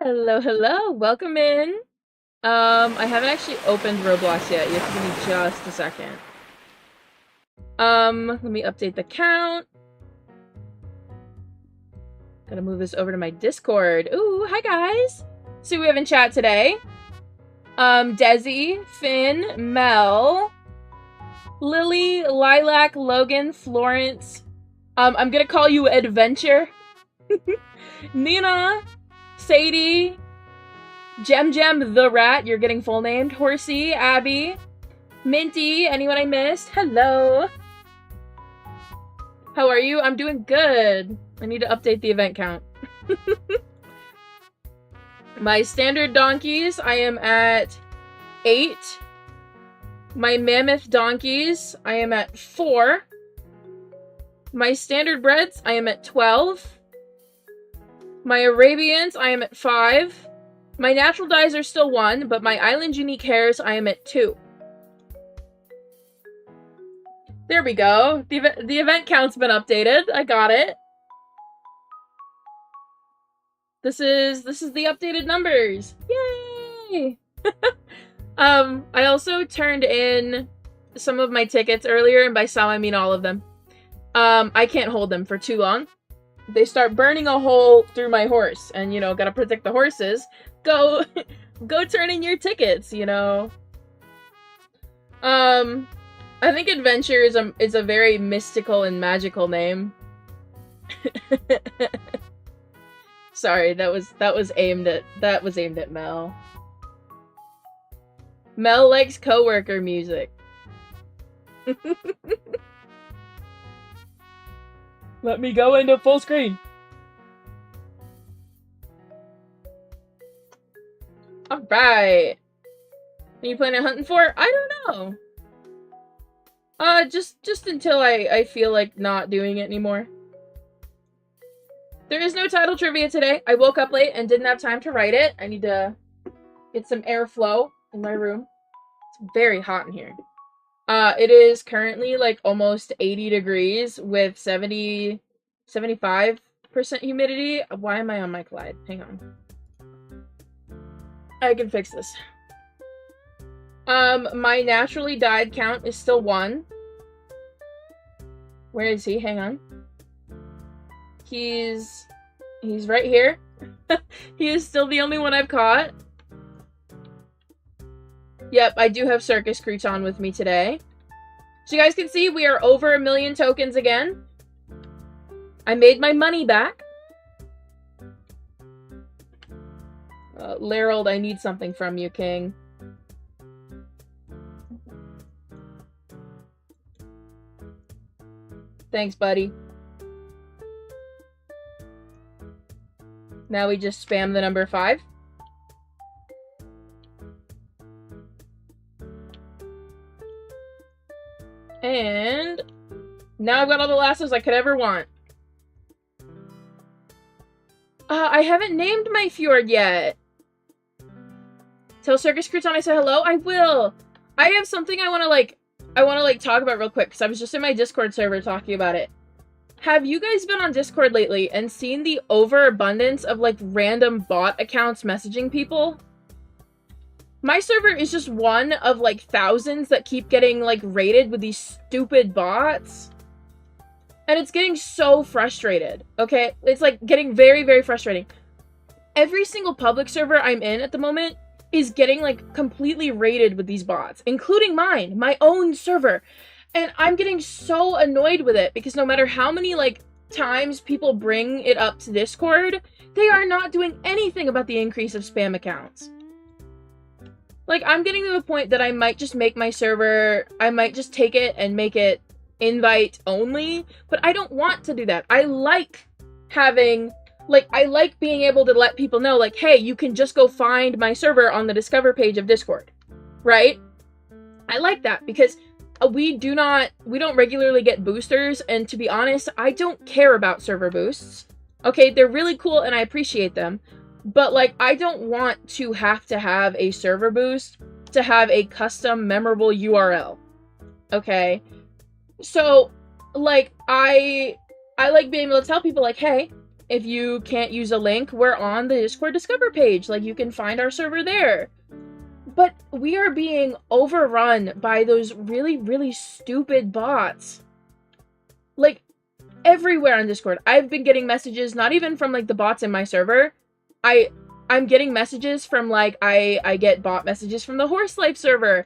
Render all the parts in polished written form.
Hello, hello, welcome in. I haven't actually opened Roblox yet. You have to give me just a second. Let me update the count. Gotta move this over to my Discord. Ooh, hi guys! See who we have in chat today. Desi, Finn, Mel, Lily, Lilac, Logan, Florence. I'm gonna call you Adventure. Nina, Sadie, Jem the Rat, you're getting full named, Horsey, Abby, Minty, anyone I missed? Hello! How are you? I'm doing good. I need to update the event count. My standard donkeys, I am at 8. My mammoth donkeys, I am at 4. My standard breds, I am at 12. My Arabians, I am at 5. My natural dyes are still 1, but my island unique hairs, I am at 2. There we go. The event count's been updated. I got it. This is the updated numbers. Yay! I also turned in some of my tickets earlier, and by some I mean all of them. I can't hold them for too long. They start burning a hole through my horse, and, you know, gotta protect the horses. Go turn in your tickets, you know. I think Adventure is a very mystical and magical name. Sorry, that was aimed at Mel. Mel likes coworker music. Let me go into full screen. Alright. Are you planning on hunting for? I don't know. Just until I feel like not doing it anymore. There is no title trivia today. I woke up late and didn't have time to write it. I need to get some airflow in my room. It's very hot in here. It is currently like almost 80 degrees with 75% humidity. Why am I on my Clyde? Hang on. I can fix this. My naturally dyed count is still 1. Where is he? Hang on. He's right here. He is still the only one I've caught. Yep, I do have Circus Crouton with me today. So you guys can see we are over 1 million tokens again. I made my money back. Larold, I need something from you, King. Thanks, buddy. Now we just spam the number 5. And now I've got all the lassos I could ever want. I haven't named my fjord yet. Tell Circus Crouton I said hello? I will. I have something I want to talk about real quick, because I was just in my Discord server talking about it. Have you guys been on Discord lately and seen the overabundance of, like, random bot accounts messaging people? My server is just one of, like, thousands that keep getting, like, raided with these stupid bots. And it's getting so frustrated, okay? It's, like, getting very, very frustrating. Every single public server I'm in at the moment is getting, like, completely raided with these bots, including mine, my own server. And I'm getting so annoyed with it, because no matter how many, like, times people bring it up to Discord, they are not doing anything about the increase of spam accounts. Like, I'm getting to the point that I might just make my server, I might just take it and make it invite only, but I don't want to do that. I like having, like, I like being able to let people know, like, hey, you can just go find my server on the Discover page of Discord, right? I like that, because we don't regularly get boosters, and to be honest, I don't care about server boosts. Okay, they're really cool and I appreciate them, but, like, I don't want to have a server boost to have a custom memorable URL. Okay? So, like, I like being able to tell people, like, hey, if you can't use a link, we're on the Discord Discover page. Like, you can find our server there. But we are being overrun by those really, really stupid bots. Like, everywhere on Discord. I've been getting messages, not even from, like, the bots in my server. I'm getting messages from, like, I get bot messages from the Horse Life server.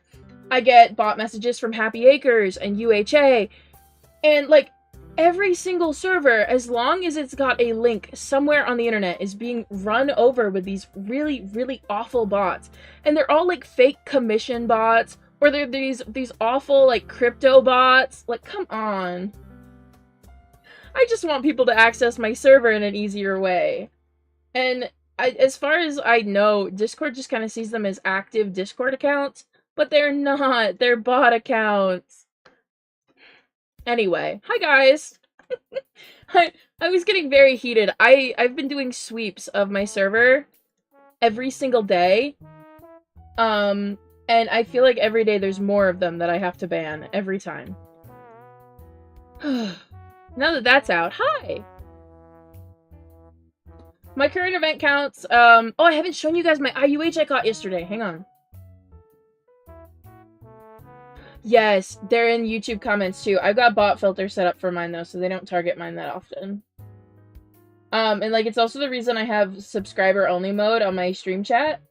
I get bot messages from Happy Acres and UHA. And, like, every single server, as long as it's got a link somewhere on the internet, is being run over with these really, really awful bots. And they're all, like, fake commission bots, or they're these awful, like, crypto bots. Like, come on. I just want people to access my server in an easier way. And as far as I know, Discord just kind of sees them as active Discord accounts, but they're not. They're bot accounts. Anyway, hi guys. I was getting very heated. I've been doing sweeps of my server every single day. And I feel like every day there's more of them that I have to ban every time. Now that that's out, hi! My current event counts, oh, I haven't shown you guys my IUH I got yesterday. Hang on. Yes, they're in YouTube comments too. I've got bot filters set up for mine though, so they don't target mine that often. And like, it's also the reason I have subscriber only mode on my stream chat.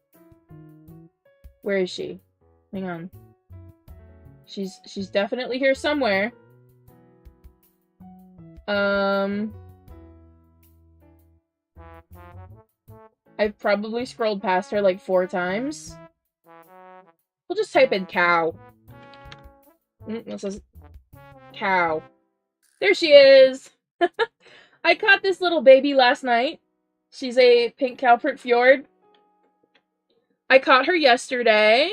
Where is she? Hang on. She's definitely here somewhere. I've probably scrolled past her like 4 times. We'll just type in cow. It says cow. There she is! I caught this little baby last night. She's a pink cow print fjord. I caught her yesterday.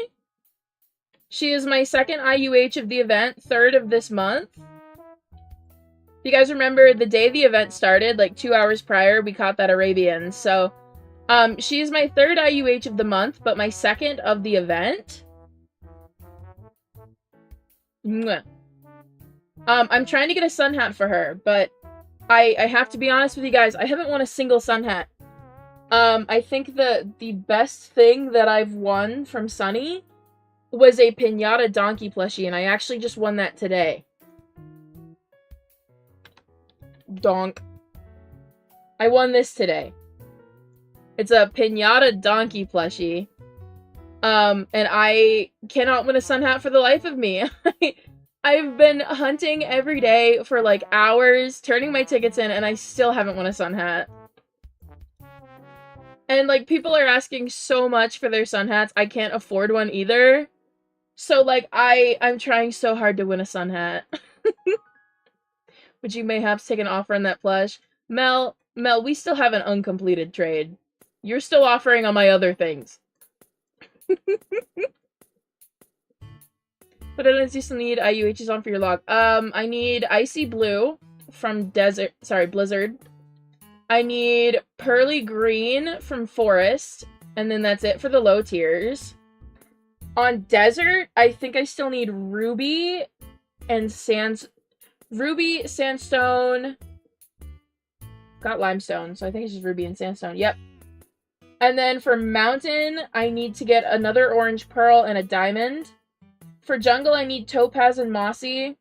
She is my second IUH of the event, 3rd of this month. If you guys remember, the day the event started, like 2 hours prior, we caught that Arabian. So, she is my 3rd IUH of the month, but my 2nd of the event. Mwah. I'm trying to get a sun hat for her, but I have to be honest with you guys, I haven't won a single sun hat. I think the best thing that I've won from Sunny was a Pinata Donkey plushie, and I actually just won that today. Donk. I won this today. It's a Pinata Donkey plushie. And I cannot win a sun hat for the life of me. I've been hunting every day for like hours, turning my tickets in, and I still haven't won a sun hat. And like, people are asking so much for their sun hats, I can't afford one either. So like, I'm trying so hard to win a sun hat. Would you mayhaps take an offer on that plush? Mel, we still have an uncompleted trade. You're still offering on my other things. But I don't just need IUHs on for your log. I need Icy Blue from Blizzard. I need Pearly Green from Forest. And then that's it for the low tiers. On Desert, I think I still need Ruby and Ruby, Sandstone. Got Limestone, so I think it's just Ruby and Sandstone. Yep. And then for Mountain, I need to get another Orange Pearl and a Diamond. For Jungle, I need Topaz and Mossy.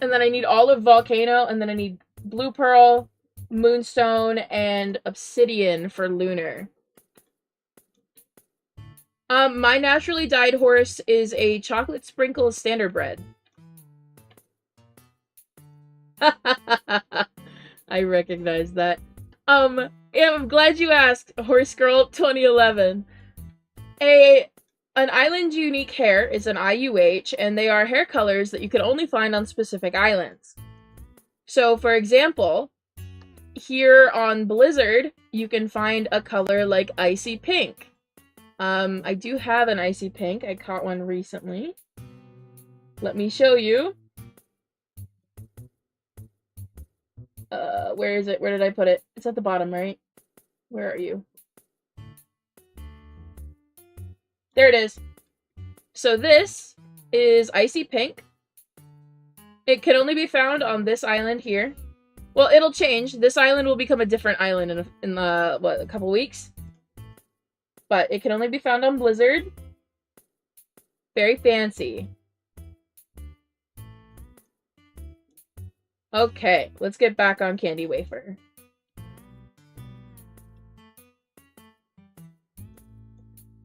And then I need Olive Volcano, and then I need Blue Pearl, Moonstone, and Obsidian for Lunar. My naturally dyed horse is a Chocolate Sprinkle Standardbred. I recognize that. Yeah, I'm glad you asked, Horse Girl 2011. An island unique hair is an IUH, and they are hair colors that you can only find on specific islands. So, for example, here on Blizzard, you can find a color like Icy Pink. I do have an Icy Pink. I caught one recently. Let me show you. Where is it? Where did I put it? It's at the bottom, right? Where are you? There it is. So this is Icy Pink. It can only be found on this island here. Well, it'll change. This island will become a different island in a couple weeks. But it can only be found on Blizzard. Very fancy. Okay, let's get back on Candy Wafer.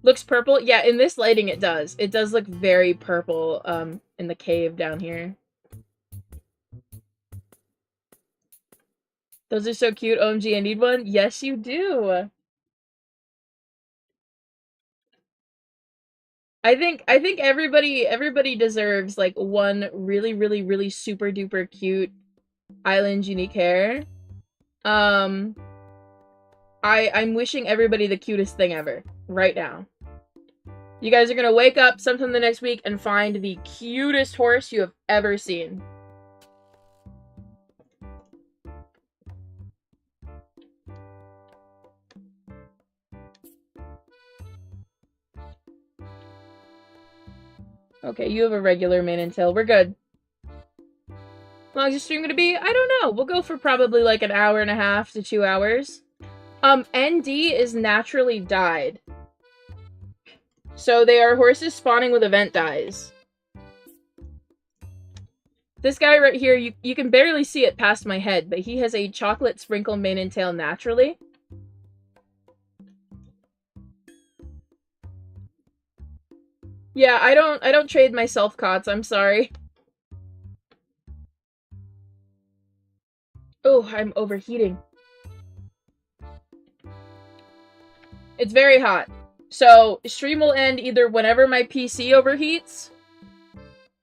Looks purple? Yeah, in this lighting it does. It does look very purple, in the cave down here. Those are so cute. OMG, I need one. Yes, you do. I think everybody deserves like one really super duper cute island unique hair. I'm wishing everybody the cutest thing ever right now. You guys are gonna wake up sometime the next week and find the cutest horse you have ever seen. Okay, you have a regular mane and tail. We're good. How long is your stream gonna be? I don't know. We'll go for probably like an hour and a half to 2 hours. ND is naturally dyed. So they are horses spawning with event dyes. This guy right here, you can barely see it past my head, but he has a chocolate sprinkle mane and tail naturally. Yeah, I don't trade my self-cots, I'm sorry. Oh, I'm overheating. It's very hot. So, stream will end either whenever my PC overheats,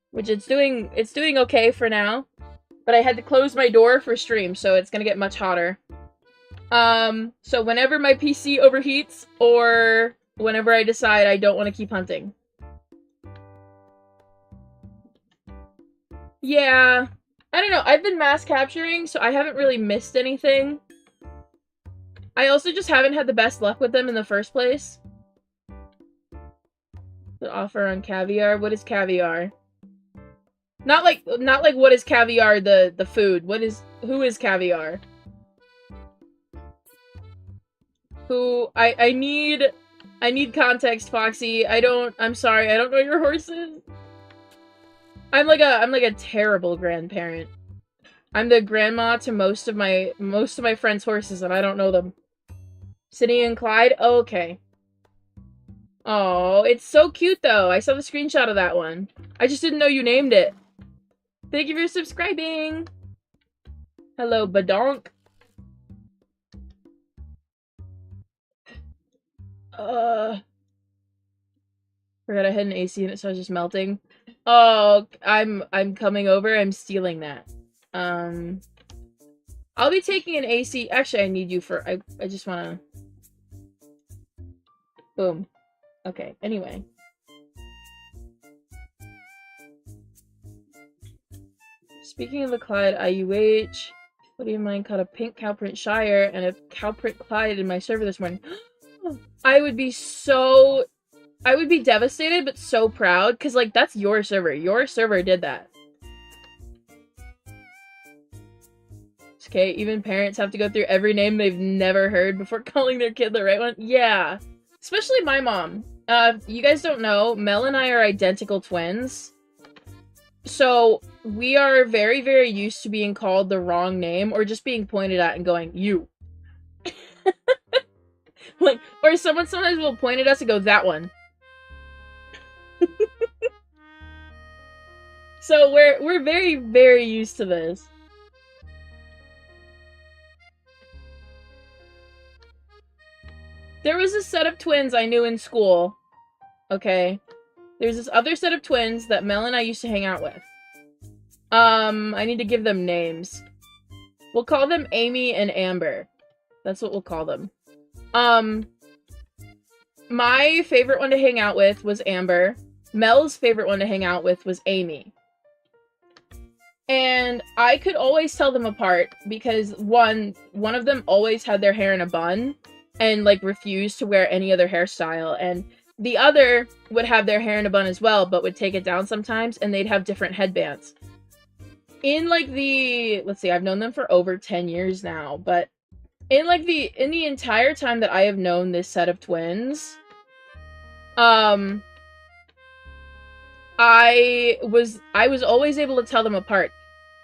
which it's doing okay for now, but I had to close my door for stream, so it's gonna get much hotter. So whenever my PC overheats, or whenever I decide I don't want to keep hunting. Yeah, I don't know. I've been mass capturing, so I haven't really missed anything. I also just haven't had the best luck with them in the first place. The offer on caviar. What is caviar? Not like what is caviar the food. Who is caviar? I need context, Foxy. I'm sorry, I don't know your horses. I'm like a terrible grandparent. I'm the grandma to most of my friends' horses, and I don't know them. Sydney and Clyde? Oh, okay. Oh, it's so cute though. I saw the screenshot of that one. I just didn't know you named it. Thank you for subscribing. Hello, Badonk. Forgot I had an AC in it, so I was just melting. Oh, I'm coming over. I'm stealing that. I'll be taking an AC. Actually, I need you for. I just wanna. Boom. Okay. Anyway. Speaking of the Clyde IUH, what do you mind caught a pink cowprint Shire and a cowprint Clyde in my server this morning? I would be devastated, but so proud, because, like, that's your server. Your server did that. Okay, even parents have to go through every name they've never heard before calling their kid the right one. Yeah. Especially my mom. You guys don't know, Mel and I are identical twins. So, we are very, very used to being called the wrong name, or just being pointed at and going, you. Like, or someone sometimes will point at us and go, that one. So we're very, very used to this. There was a set of twins I knew in school. Okay. There's this other set of twins that Mel and I used to hang out with. I need to give them names. We'll call them Amy and Amber. That's what we'll call them. My favorite one to hang out with was Amber. Mel's favorite one to hang out with was Amy. And I could always tell them apart because one of them always had their hair in a bun and, like, refused to wear any other hairstyle, and the other would have their hair in a bun as well, but would take it down sometimes, and they'd have different headbands. in like the, let's see, I've known them for over 10 years now, but in like in the entire time that I have known this set of twins, I was always able to tell them apart,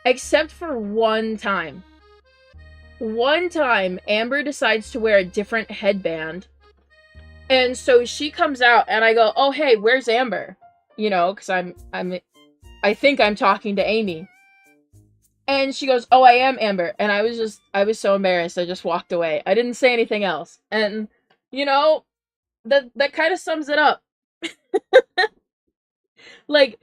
except for one time. One time, Amber decides to wear a different headband, and so she comes out, and I go, "Oh, hey, where's Amber?" You know, because I think I'm talking to Amy, and she goes, "Oh, I am Amber," and I was so embarrassed, I just walked away. I didn't say anything else, and you know, that kind of sums it up. Like,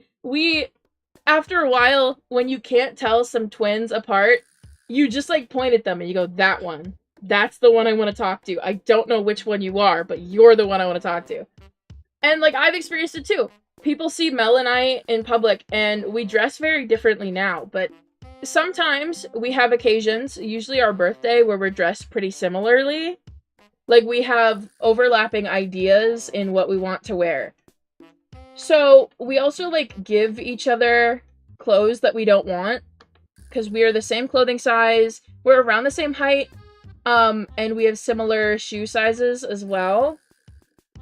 after a while, when you can't tell some twins apart, you just, like, point at them and you go, that one. That's the one I want to talk to. I don't know which one you are, but you're the one I want to talk to. And, like, I've experienced it too. People see Mel and I in public, and we dress very differently now, but sometimes we have occasions, usually our birthday, where we're dressed pretty similarly. Like, we have overlapping ideas in what we want to wear. So, we also, like, give each other clothes that we don't want, because we are the same clothing size, we're around the same height, and we have similar shoe sizes as well.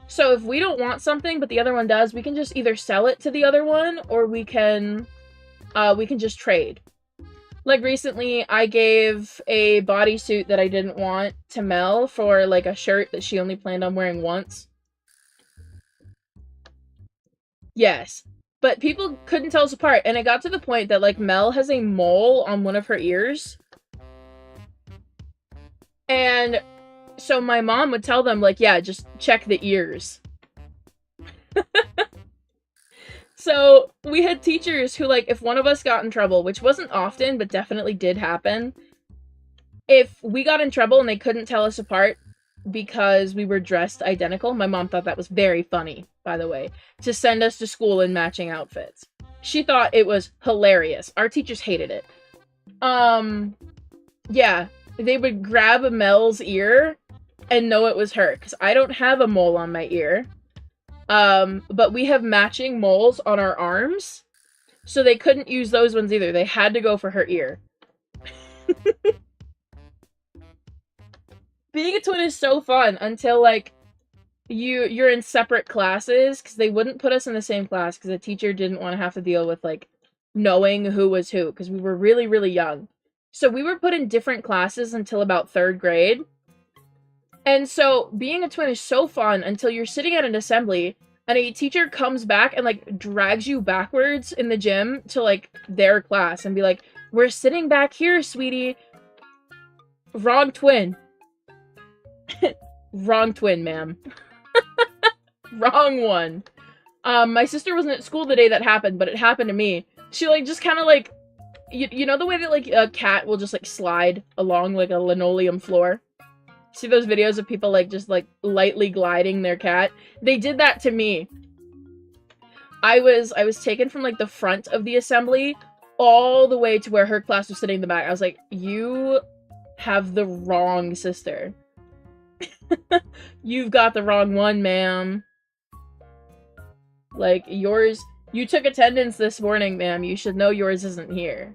So if we don't want something, but the other one does, we can just either sell it to the other one, or we can just trade. Like, recently, I gave a bodysuit that I didn't want to Mel for, like, a shirt that she only planned on wearing once. Yes. But people couldn't tell us apart, and it got to the point that, like, Mel has a mole on one of her ears. And so my mom would tell them, like, yeah, just check the ears. So we had teachers who, like, if one of us got in trouble, which wasn't often, but definitely did happen, if we got in trouble and they couldn't tell us apart because we were dressed identical, my mom thought that was very funny, by the way, to send us to school in matching outfits. She thought it was hilarious. Our teachers hated it. Yeah, they would grab Mel's ear and know it was her, because I don't have a mole on my ear. But we have matching moles on our arms, so they couldn't use those ones either. They had to go for her ear. Being a twin is so fun until, like, you're in separate classes, because they wouldn't put us in the same class, because the teacher didn't want to have to deal with, like, knowing who was who, because we were really, really young. So we were put in different classes until about 3rd grade. And so, being a twin is so fun until you're sitting at an assembly, and a teacher comes back and, like, drags you backwards in the gym to, like, their class, and be like, we're sitting back here, sweetie. Wrong twin. Wrong twin, ma'am. Wrong one. My sister wasn't at school the day that happened, but it happened to me. She, like, just kind of, like, you know the way that, like, a cat will just, like, slide along, like, a linoleum floor? See those videos of people, like, just, like, lightly gliding their cat? They did that to me. I was taken from, like, the front of the assembly all the way to where her class was sitting in the back. I was like, you have the wrong sister. You've got the wrong one, ma'am. Like, yours... You took attendance this morning, ma'am. You should know yours isn't here.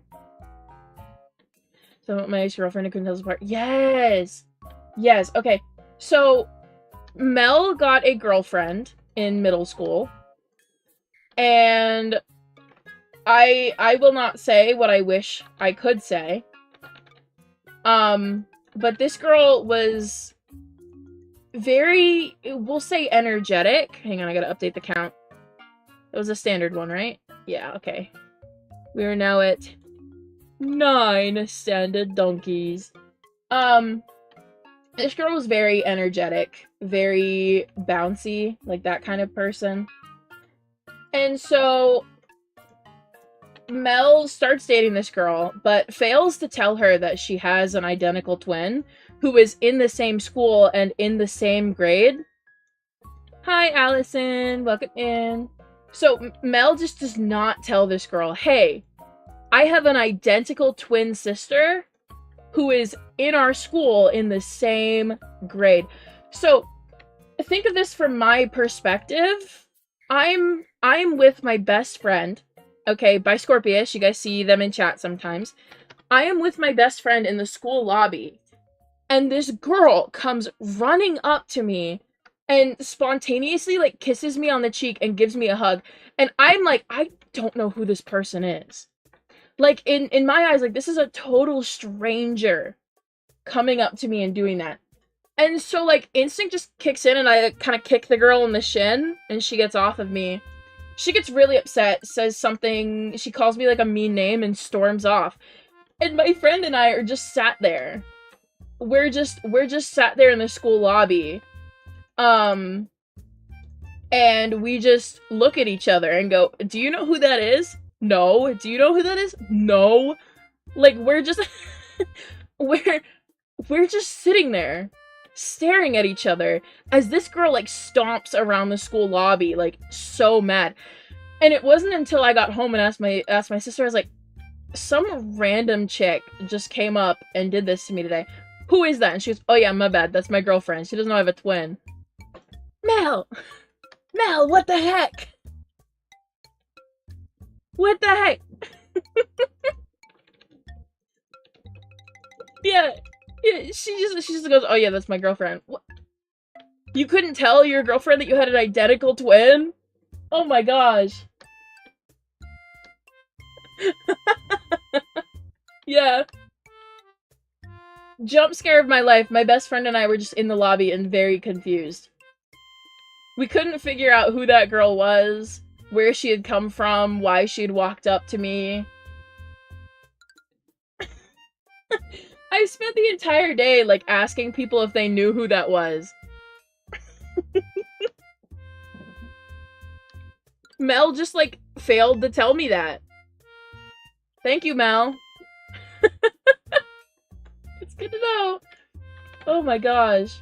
So, my ex-girlfriend couldn't tell us apart. Yes! Yes, okay. So, Mel got a girlfriend in middle school. And I will not say what I wish I could say. But this girl was very, we'll say, energetic. Hang on, I gotta update the count. It was a standard one, right? Yeah, okay. We are now at 9 standard donkeys. This girl was very energetic, very bouncy, like that kind of person. And so, Mel starts dating this girl, but fails to tell her that she has an identical twin who is in the same school and in the same grade. Hi, Allison. Welcome in. So, Mel just does not tell this girl, hey, I have an identical twin sister who is in our school in the same grade. So, think of this from my perspective. I'm with my best friend, okay, by Scorpius. You guys see them in chat sometimes. I am with my best friend in the school lobby, and this girl comes running up to me and spontaneously, like, kisses me on the cheek and gives me a hug. And I'm like, I don't know who this person is. Like, in my eyes, like, this is a total stranger coming up to me and doing that. And so, like, instinct just kicks in, and I kind of kick the girl in the shin, and she gets off of me. She gets really upset, says something, she calls me, like, a mean name, and storms off. And my friend and I are just sat there. We're just sat there in the school lobby. And we just look at each other and go, do you know who that is? No. Do you know who that is? No. Like, we're just... we're just sitting there, staring at each other, as this girl, like, stomps around the school lobby, like, so mad. And it wasn't until I got home and asked my sister, I was like, some random chick just came up and did this to me today. Who is that? And she goes, oh yeah, my bad, that's my girlfriend. She doesn't know I have a twin. Mel! Mel, what the heck? What the heck? Yeah, she just goes, oh yeah, that's my girlfriend. What? You couldn't tell your girlfriend that you had an identical twin? Oh my gosh. Yeah. Jump scare of my life. My best friend and I were just in the lobby and very confused. We couldn't figure out who that girl was, where she had come from, why she had walked up to me. I spent the entire day, like, asking people if they knew who that was. Mel just, like, failed to tell me that. Thank you, Mel. It's good to know. Oh my gosh.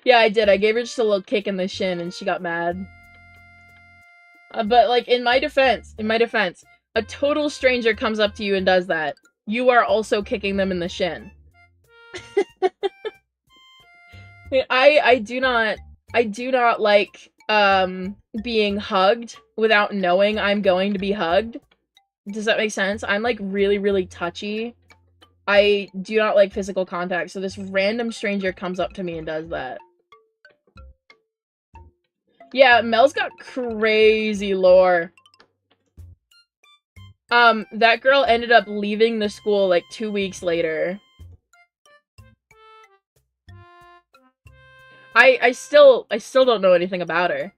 Yeah, I did. I gave her just a little kick in the shin and she got mad. But, like, in my defense, a total stranger comes up to you and does that. You are also kicking them in the shin. I do not like, being hugged without knowing I'm going to be hugged. Does that make sense? I'm, like, really, really touchy. I do not like physical contact, so this random stranger comes up to me and does that. Yeah, Mel's got crazy lore. That girl ended up leaving the school, like, 2 weeks later. I still don't know anything about her.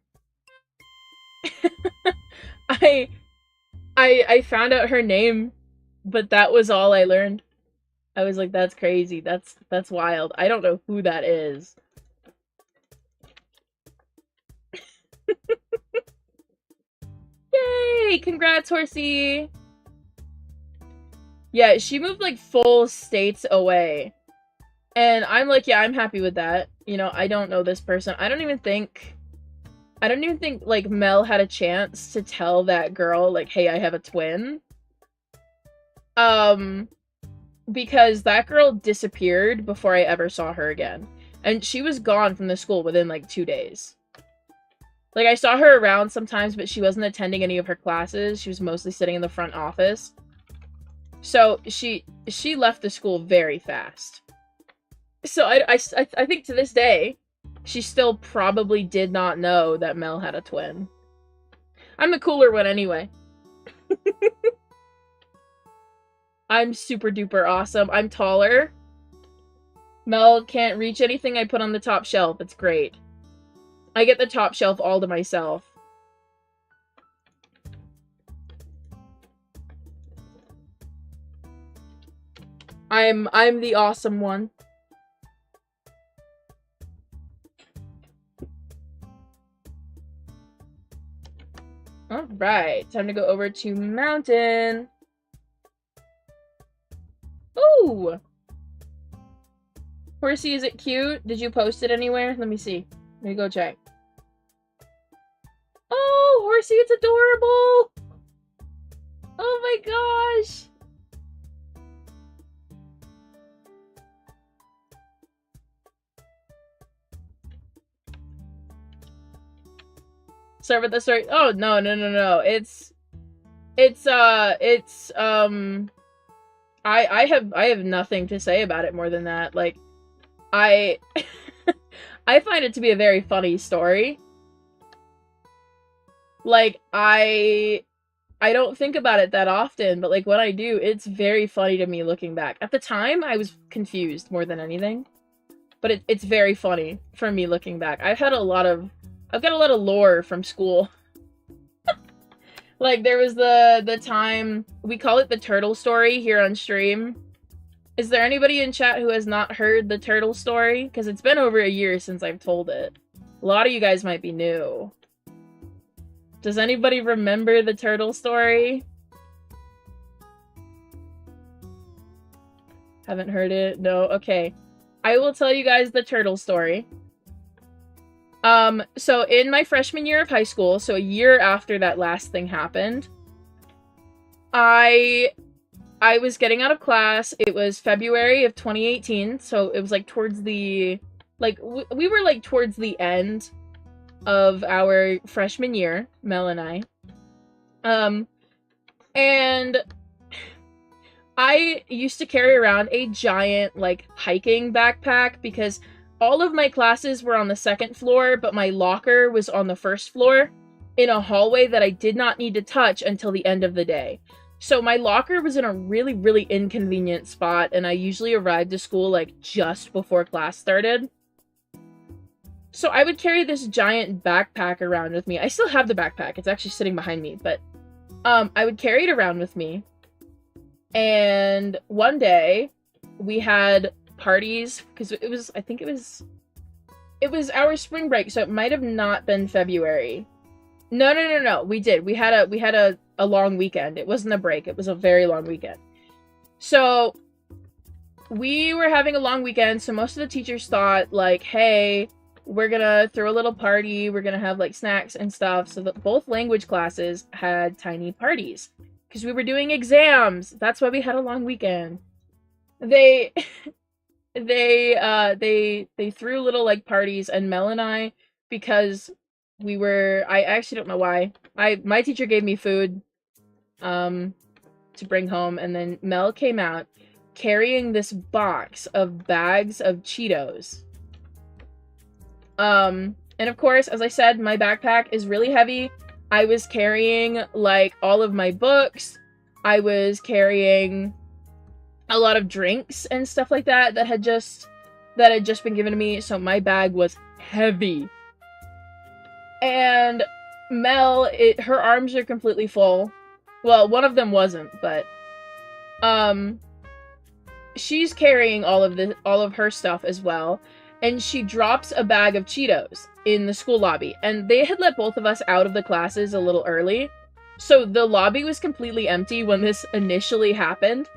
I found out her name, but that was all I learned. I was like, that's crazy. That's wild. I don't know who that is. Yay! Congrats, Horsey! Yeah, she moved, like, full states away. And I'm like, yeah, I'm happy with that. You know, I don't know this person. I don't even think, like, Mel had a chance to tell that girl, like, hey, I have a twin. Because that girl disappeared before I ever saw her again. And she was gone from the school within, like, 2 days. Like, I saw her around sometimes, but she wasn't attending any of her classes. She was mostly sitting in the front office. So, she left the school very fast. So, I think to this day, she still probably did not know that Mel had a twin. I'm the cooler one anyway. I'm super duper awesome. I'm taller. Mel can't reach anything I put on the top shelf. It's great. I get the top shelf all to myself. I'm the awesome one. Alright, time to go over to Mountain. Ooh! Horsey, is it cute? Did you post it anywhere? Let me see. Let me go check. Oh, Horsey, it's adorable! Oh my gosh! Sorry about the story. Oh, no. I have nothing to say about it more than that. Like, I I find it to be a very funny story. Like, I don't think about it that often, but like when I do, it's very funny to me looking back. At the time, I was confused more than anything. But it's very funny for me looking back. I've got a lot of lore from school. Like, there was the time, we call it the turtle story here on stream. Is there anybody in chat who has not heard the turtle story? Because it's been over a year since I've told it. A lot of you guys might be new. Does anybody remember the turtle story? Haven't heard it? No? Okay. I will tell you guys the turtle story. So in my freshman year of high school, so a year after that last thing happened, I was getting out of class. It was February of 2018, so it was like towards the, like, we were like towards the end of our freshman year, Mel and I. And I used to carry around a giant, like, hiking backpack because all of my classes were on the second floor, but my locker was on the first floor in a hallway that I did not need to touch until the end of the day. So my locker was in a really, really inconvenient spot, and I usually arrived to school, like, just before class started. So I would carry this giant backpack around with me. I still have the backpack. It's actually sitting behind me, but I would carry it around with me. And one day, we had parties, because it was, I think it was our spring break, so it might have not been February. No, we did. We had a long weekend. It wasn't a break, it was a very long weekend. So, we were having a long weekend, so most of the teachers thought, like, hey, we're gonna throw a little party, we're gonna have, like, snacks and stuff, so that both language classes had tiny parties. Because we were doing exams. That's why we had a long weekend. They threw little, like, parties, and Mel and I, because we were, I actually don't know why. My teacher gave me food to bring home, and then Mel came out carrying this box of bags of Cheetos. And of course, as I said, my backpack is really heavy. I was carrying, like, all of my books. I was carrying a lot of drinks and stuff like that that had just been given to me, so my bag was heavy. And Mel, her arms are completely full. Well, one of them wasn't, but she's carrying all of her stuff as well, and she drops a bag of Cheetos in the school lobby, and they had let both of us out of the classes a little early, so the lobby was completely empty when this initially happened.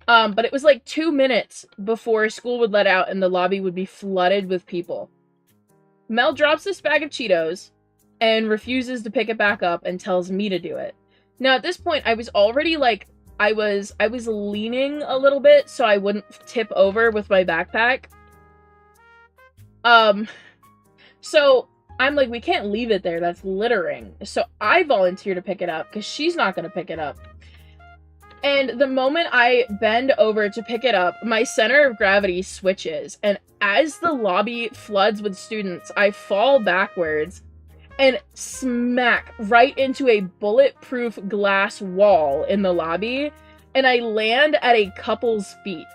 But it was like 2 minutes before school would let out and the lobby would be flooded with people. Mel drops this bag of Cheetos and refuses to pick it back up and tells me to do it. Now, at this point, I was already, like, I was leaning a little bit so I wouldn't tip over with my backpack. So I'm like, we can't leave it there, that's littering. So I volunteer to pick it up, because she's not going to pick it up. And the moment I bend over to pick it up, my center of gravity switches, and as the lobby floods with students, I fall backwards and smack right into a bulletproof glass wall in the lobby, and I land at a couple's feet.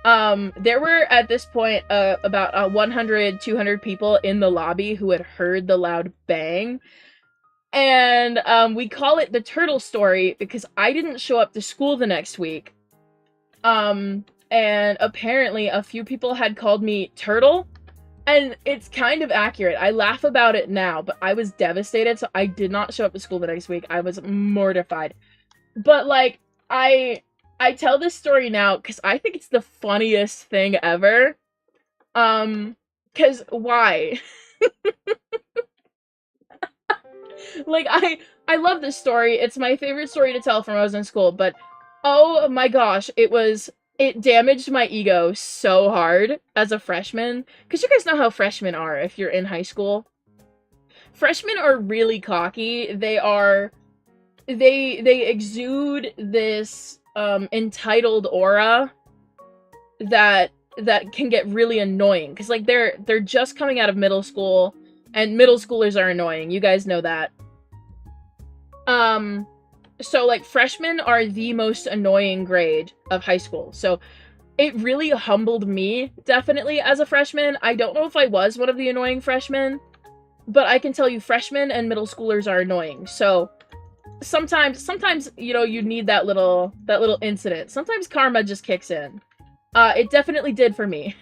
There were, at this point, about 100, 200 people in the lobby who had heard the loud bang. And, we call it the turtle story because I didn't show up to school the next week. And apparently a few people had called me Turtle, and it's kind of accurate. I laugh about it now, but I was devastated, so I did not show up to school the next week. I was mortified. But, like, I tell this story now because I think it's the funniest thing ever. Because why? Like, I love this story. It's my favorite story to tell from when I was in school, but oh my gosh, it was it damaged my ego so hard as a freshman. Because you guys know how freshmen are if you're in high school. Freshmen are really cocky. They exude this entitled aura that can get really annoying. Because, like, they're just coming out of middle school, and middle schoolers are annoying. You guys know that. So, like, freshmen are the most annoying grade of high school. So, it really humbled me, definitely, as a freshman. I don't know if I was one of the annoying freshmen, but I can tell you freshmen and middle schoolers are annoying. So, sometimes, you know, you need that little incident. Sometimes karma just kicks in. It definitely did for me.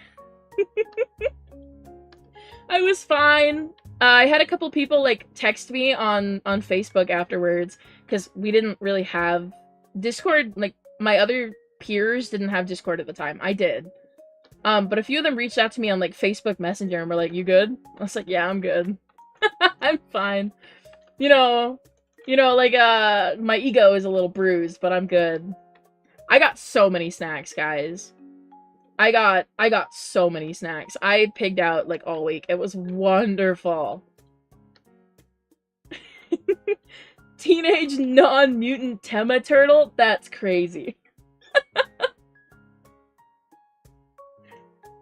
I was fine. I had a couple people, like, text me on Facebook afterwards, because we didn't really have Discord. Like, my other peers didn't have Discord at the time. I did. But a few of them reached out to me on, like, Facebook Messenger and were like, "You good?" I was like, "Yeah, I'm good." I'm fine. You know, like, my ego is a little bruised, but I'm good. I got so many snacks, guys. I got so many snacks. I pigged out, like, all week. It was wonderful. Teenage non-mutant Tema turtle? That's crazy.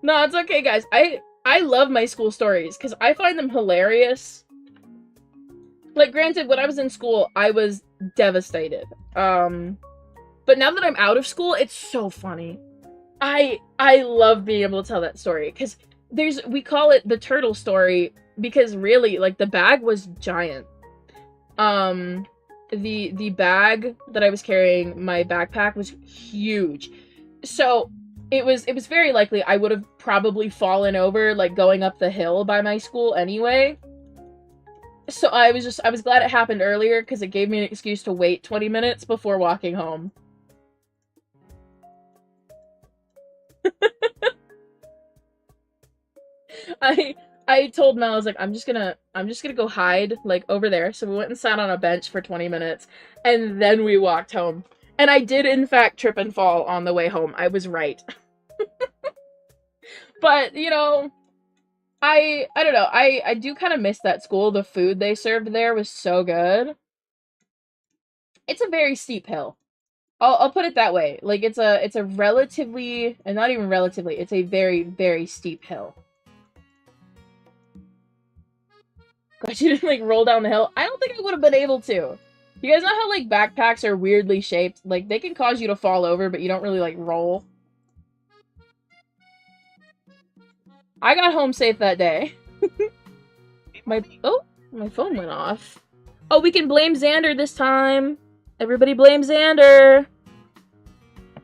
No, it's okay, guys. I love my school stories, because I find them hilarious. Like, granted, when I was in school, I was devastated. But now that I'm out of school, it's so funny. I love being able to tell that story, because we call it the turtle story, because really, like, the bag was giant. The bag that I was carrying, my backpack, was huge. So, it was very likely I would have probably fallen over, like, going up the hill by my school anyway. So I was glad it happened earlier, because it gave me an excuse to wait 20 minutes before walking home. I told Mel, I was like, I'm just gonna go hide, like, over there. So we went and sat on a bench for 20 minutes, and then we walked home. And I did, in fact, trip and fall on the way home. I was right. But, you know, I don't know. I do kind of miss that school. The food they served there was so good. It's a very steep hill. I'll put it that way. Like, it's a relatively, and not even relatively, it's a very, very steep hill. God, you didn't, like, roll down the hill? I don't think I would have been able to. You guys know how, like, backpacks are weirdly shaped? Like, they can cause you to fall over, but you don't really, like, roll. I got home safe that day. my phone went off. Oh, we can blame Xander this time. Everybody blame Xander.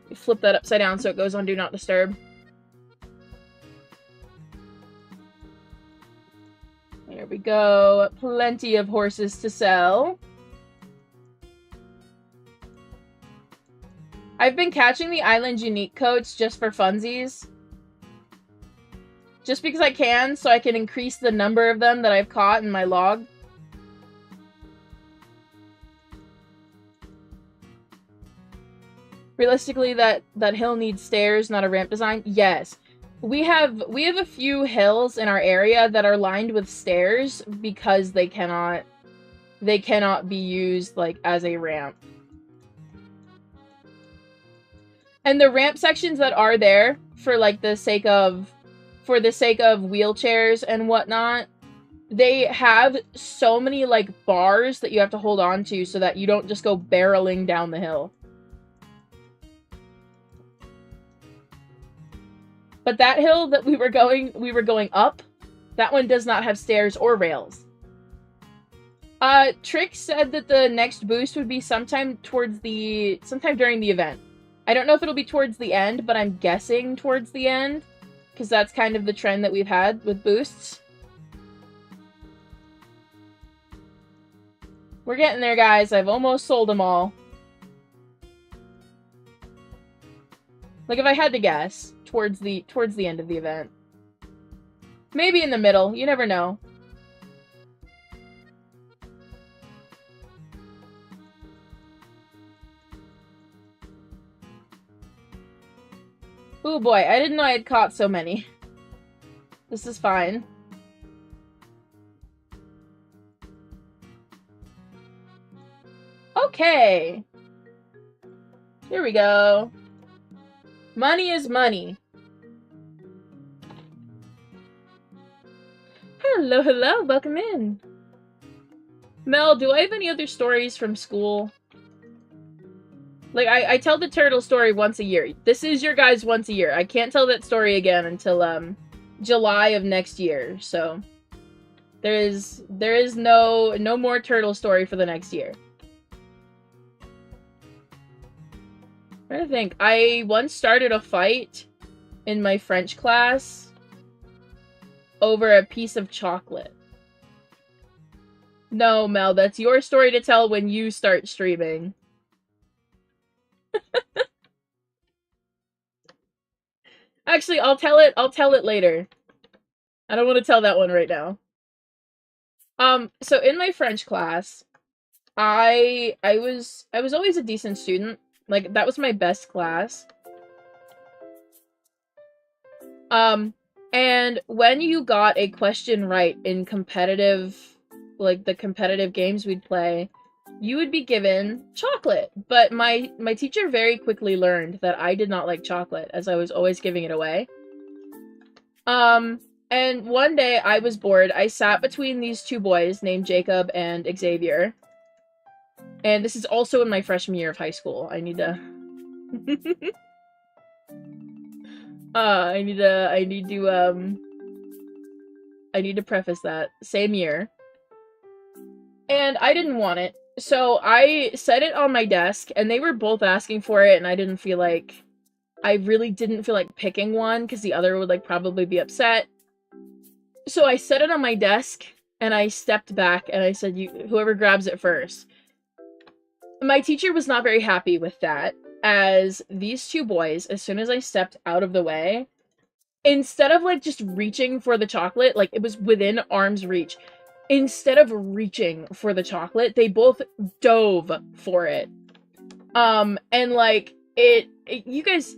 You flip that upside down so it goes on Do Not Disturb. There we go. Plenty of horses to sell. I've been catching the Island Unique coats just for funsies. Just because I can, so I can increase the number of them that I've caught in my log. Realistically, that hill needs stairs, not a ramp design. Yes. We have a few hills in our area that are lined with stairs because they cannot be used, like, as a ramp. And the ramp sections that are there for, like, the sake of wheelchairs and whatnot, they have so many, like, bars that you have to hold on to so that you don't just go barreling down the hill. But that hill that we were going up, that one does not have stairs or rails. Trick said that the next boost would be sometime during the event. I don't know if it'll be towards the end, but I'm guessing towards the end, because that's kind of the trend that we've had with boosts. We're getting there, guys. I've almost sold them all. Like, if I had to guess, towards the end of the event. Maybe in the middle. You never know. Oh boy, I didn't know I had caught so many. This is fine. Okay. Here we go. Money is money. Hello, hello, welcome in. Mel, do I have any other stories from school? Like, I tell the turtle story once a year. This is your guys' once a year. I can't tell that story again until, July of next year, so... There is no more turtle story for the next year. I'm trying to think. I once started a fight in my French class over a piece of chocolate. No, Mel, that's your story to tell when you start streaming. Actually, I'll tell it later. I don't want to tell that one right now. So in my French class, I was always a decent student. Like, that was my best class. And when you got a question right in competitive, like, the competitive games we'd play, you would be given chocolate. But my teacher very quickly learned that I did not like chocolate, as I was always giving it away. And one day I was bored. I sat between these two boys named Jacob and Xavier. And this is also in my freshman year of high school. I need to... I need to preface that. Same year. And I didn't want it. So I set it on my desk, and they were both asking for it, and I really didn't feel like picking one, because the other would, like, probably be upset. So I set it on my desk, and I stepped back, and I said, whoever grabs it first. My teacher was not very happy with that, as these two boys, as soon as I stepped out of the way, instead of, like, just reaching for the chocolate, like, it was within arm's reach, instead of reaching for the chocolate, they both dove for it. And, like, you guys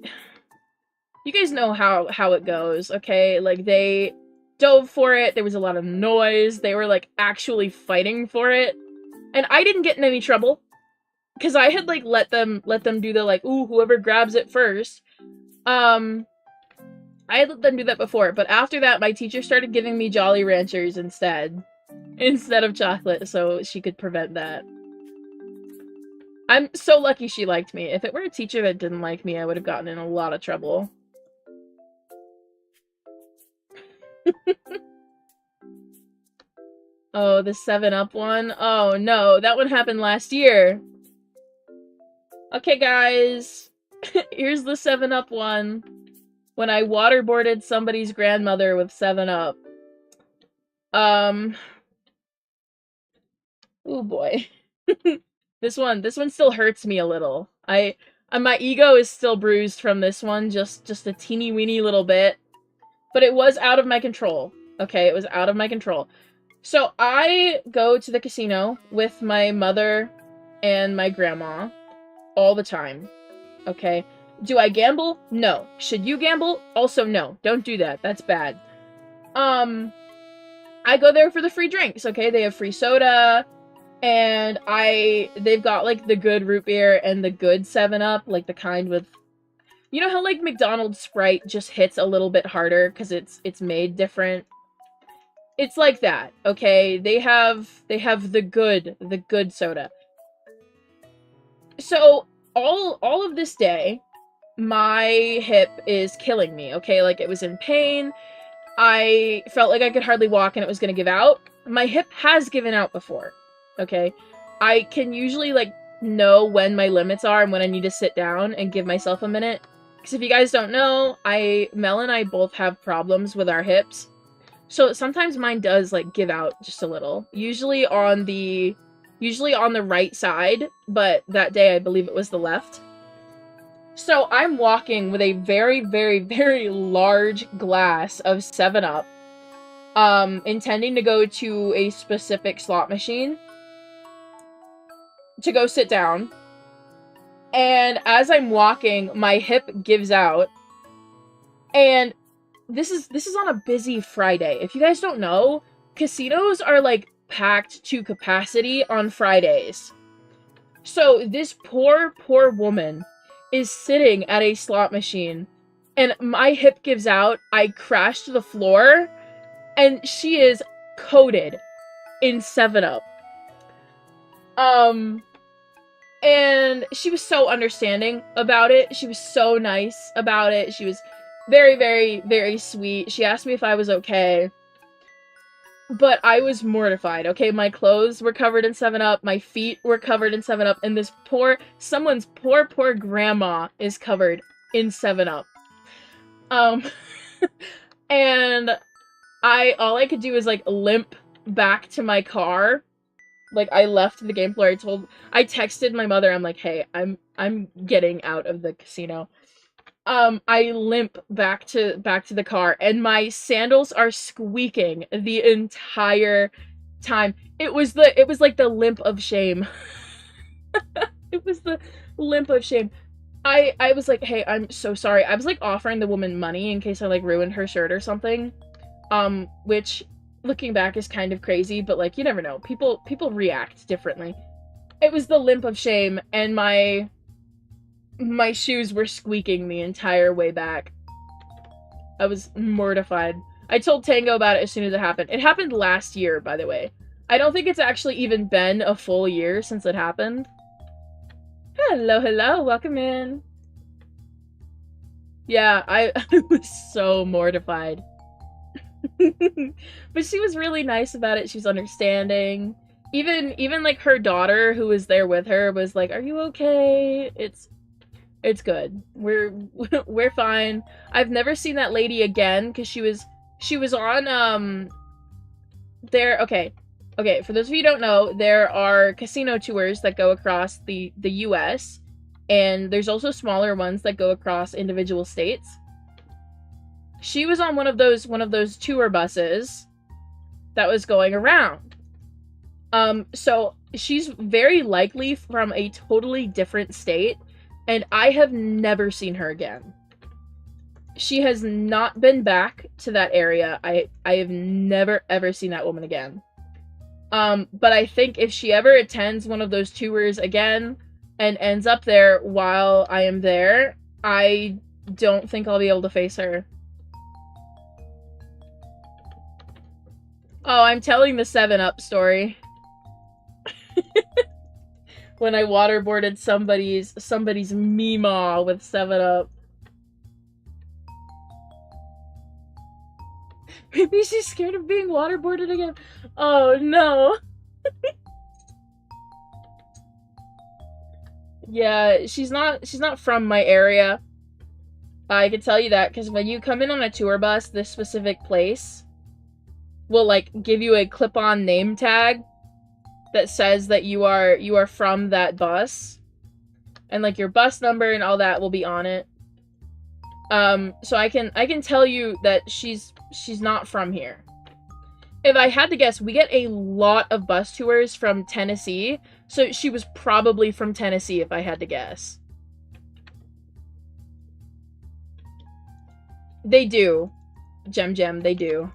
know how it goes, okay? Like, they dove for it, there was a lot of noise, they were, like, actually fighting for it, and I didn't get in any trouble, because I had, like, let them do the, like, ooh, whoever grabs it first. I had let them do that before, but after that, my teacher started giving me Jolly Ranchers instead of chocolate, so she could prevent that. I'm so lucky she liked me. If it were a teacher that didn't like me, I would have gotten in a lot of trouble. Oh, the 7-Up one? Oh no, that one happened last year. Okay, guys. Here's the 7-Up one. When I waterboarded somebody's grandmother with 7-Up. Oh boy. This one still hurts me a little. My ego is still bruised from this one, just a teeny weeny little bit. But it was out of my control. Okay, it was out of my control. So I go to the casino with my mother and my grandma all the time. Okay? Do I gamble? No. Should you gamble? Also no. Don't do that. That's bad. I go there for the free drinks, okay? They have free soda, and they've got, like, the good root beer and the good 7-Up, like, the kind with... You know how, like, McDonald's Sprite just hits a little bit harder because it's made different? It's like that, okay? They have the good soda. So, all of this day, my hip is killing me, okay? Like, it was in pain. I felt like I could hardly walk and it was gonna give out. My hip has given out before, okay? I can usually, like, know when my limits are and when I need to sit down and give myself a minute. Because if you guys don't know, Mel and I both have problems with our hips. So sometimes mine does, like, give out just a little. Usually on the right side, but that day I believe it was the left. So I'm walking with a very, very, very large glass of 7-Up, intending to go to a specific slot machine to go sit down. And as I'm walking, my hip gives out, And this is on a busy Friday. If you guys don't know, casinos are like packed to capacity on Fridays. So this poor woman is sitting at a slot machine, and my hip gives out, I crash to the floor, and she is coated in 7-Up. And she was so understanding about it. She was so nice about it. She was very, very, very sweet. She asked me if I was okay. But I was mortified, okay? My clothes were covered in 7-Up, my feet were covered in 7-Up, and this someone's poor grandma is covered in 7-Up. And all I could do was, like, limp back to my car. Like, I left the game floor, I texted my mother, I'm like, hey, I'm getting out of the casino. I limp back to the car, and my sandals are squeaking the entire time. It was like the limp of shame. It was the limp of shame. I was like, hey, I'm so sorry. I was like offering the woman money in case I like ruined her shirt or something. Which looking back is kind of crazy, but like you never know. People react differently. It was the limp of shame, and my shoes were squeaking the entire way back. I was mortified. I told Tango about it as soon as it happened. It happened last year, by the way. I don't think it's actually even been a full year since it happened. Hello, welcome in. Yeah, I was so mortified. But she was really nice about it. She was understanding. Even like her daughter who was there with her was like, "Are you okay?" It's good. We're fine. I've never seen that lady again because she was on there. Okay, for those of you who don't know, there are casino tours that go across the US, and there's also smaller ones that go across individual states. She was on one of those tour buses that was going around. So she's very likely from a totally different state, and I have never seen her again. She has not been back to that area. I have never ever seen that woman again. But I think if she ever attends one of those tours again and ends up there while I am there, I don't think I'll be able to face her. Oh, I'm telling the 7-Up story. When I waterboarded somebody's Meemaw with 7-Up. Maybe she's scared of being waterboarded again. Oh no. Yeah, she's not from my area. I can tell you that because when you come in on a tour bus, this specific place will like give you a clip-on name tag that says that you are from that bus, and like your bus number and all that will be on it. So I can tell you that she's not from here. If I had to guess, we get a lot of bus tours from Tennessee, so she was probably from Tennessee if I had to guess. They do. Gem, they do.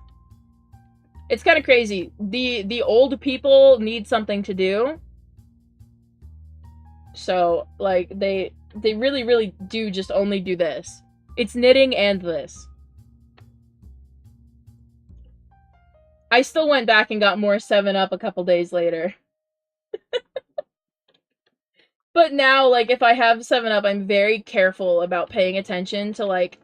It's kind of crazy. The old people need something to do. So, like, they really, really do just only do this. It's knitting and this. I still went back and got more 7-Up a couple days later. But now, like, if I have 7-Up, I'm very careful about paying attention to, like,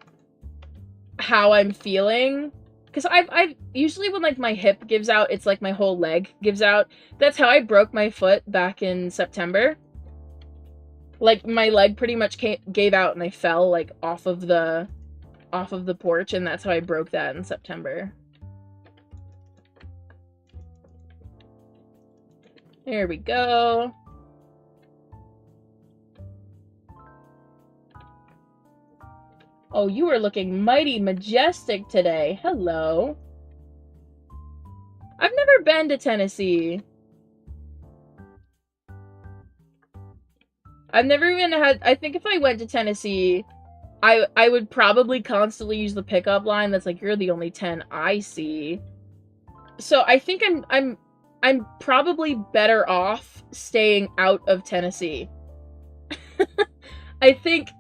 how I'm feeling. Because I've usually when, like, my hip gives out, it's like my whole leg gives out. That's how I broke my foot back in September. Like, my leg pretty much gave out and I fell, like, off of the porch, and that's how I broke that in September. There we go. Oh, you are looking mighty majestic today. Hello. I've never been to Tennessee. I've never even had... I think if I went to Tennessee, I would probably constantly use the pickup line that's like, you're the only 10 I see. So I think I'm probably better off staying out of Tennessee. I think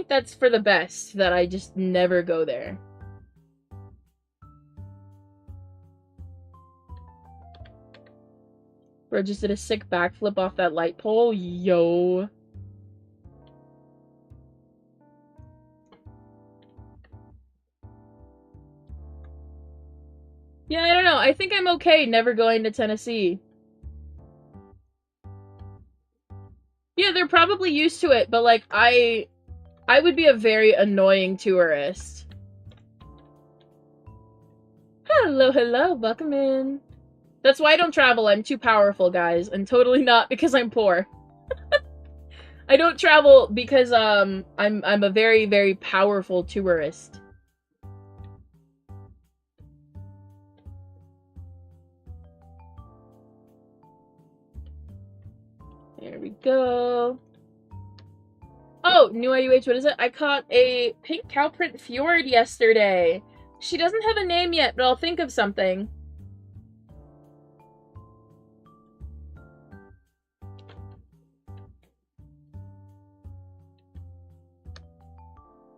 that's for the best, that I just never go there. Bro just did a sick backflip off that light pole. Yo. Yeah, I don't know. I think I'm okay never going to Tennessee. Yeah, they're probably used to it, but like I would be a very annoying tourist. Hello, hello, welcome in. That's why I don't travel. I'm too powerful, guys, and totally not because I'm poor. I don't travel because I'm a very, very powerful tourist. There we go. Oh, new IUH, what is it? I caught a pink cowprint fjord yesterday. She doesn't have a name yet, but I'll think of something.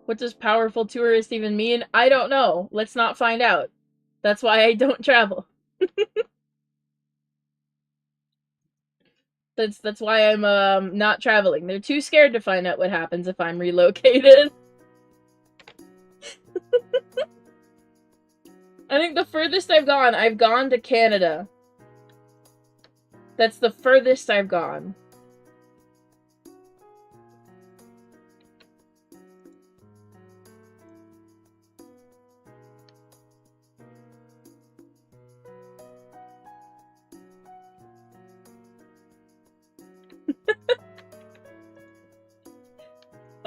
What does powerful tourist even mean? I don't know. Let's not find out. That's why I don't travel. That's why I'm not traveling. They're too scared to find out what happens if I'm relocated. I think the furthest I've gone to Canada. That's the furthest I've gone.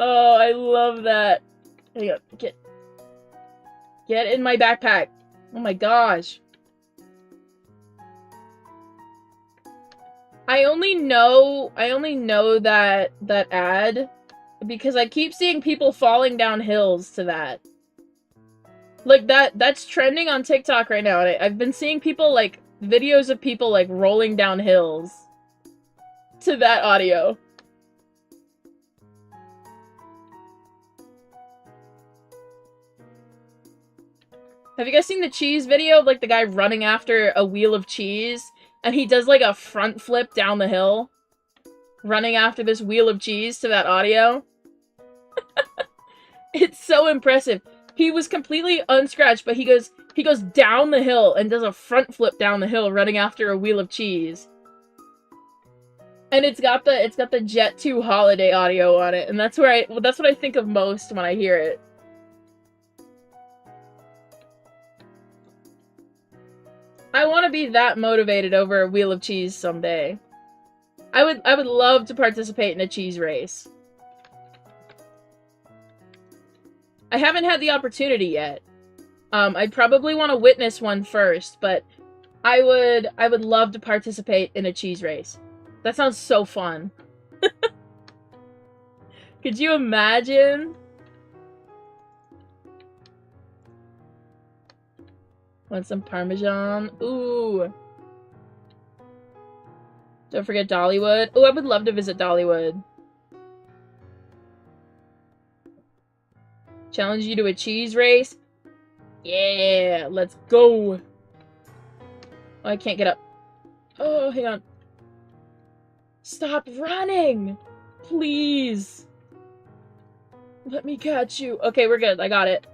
Oh, I love that. Hang on, get in my backpack. Oh my gosh. I only know that ad because I keep seeing people falling down hills to that. Like that's trending on TikTok right now. And I've been seeing people like videos of people like rolling down hills to that audio. Have you guys seen the cheese video of, like, the guy running after a wheel of cheese? And he does, like, a front flip down the hill? Running after this wheel of cheese to that audio? It's so impressive. He was completely unscratched, but he goes down the hill and does a front flip down the hill running after a wheel of cheese. And it's got the Jet 2 holiday audio on it, and that's what I think of most when I hear it. I want to be that motivated over a wheel of cheese someday. I would love to participate in a cheese race. I haven't had the opportunity yet. I'd probably want to witness one first, but I would love to participate in a cheese race. That sounds so fun. Could you imagine? Want some Parmesan? Ooh. Don't forget Dollywood. Oh, I would love to visit Dollywood. Challenge you to a cheese race? Yeah, let's go. Oh, I can't get up. Oh, hang on. Stop running! Please. Let me catch you. Okay, we're good. I got it.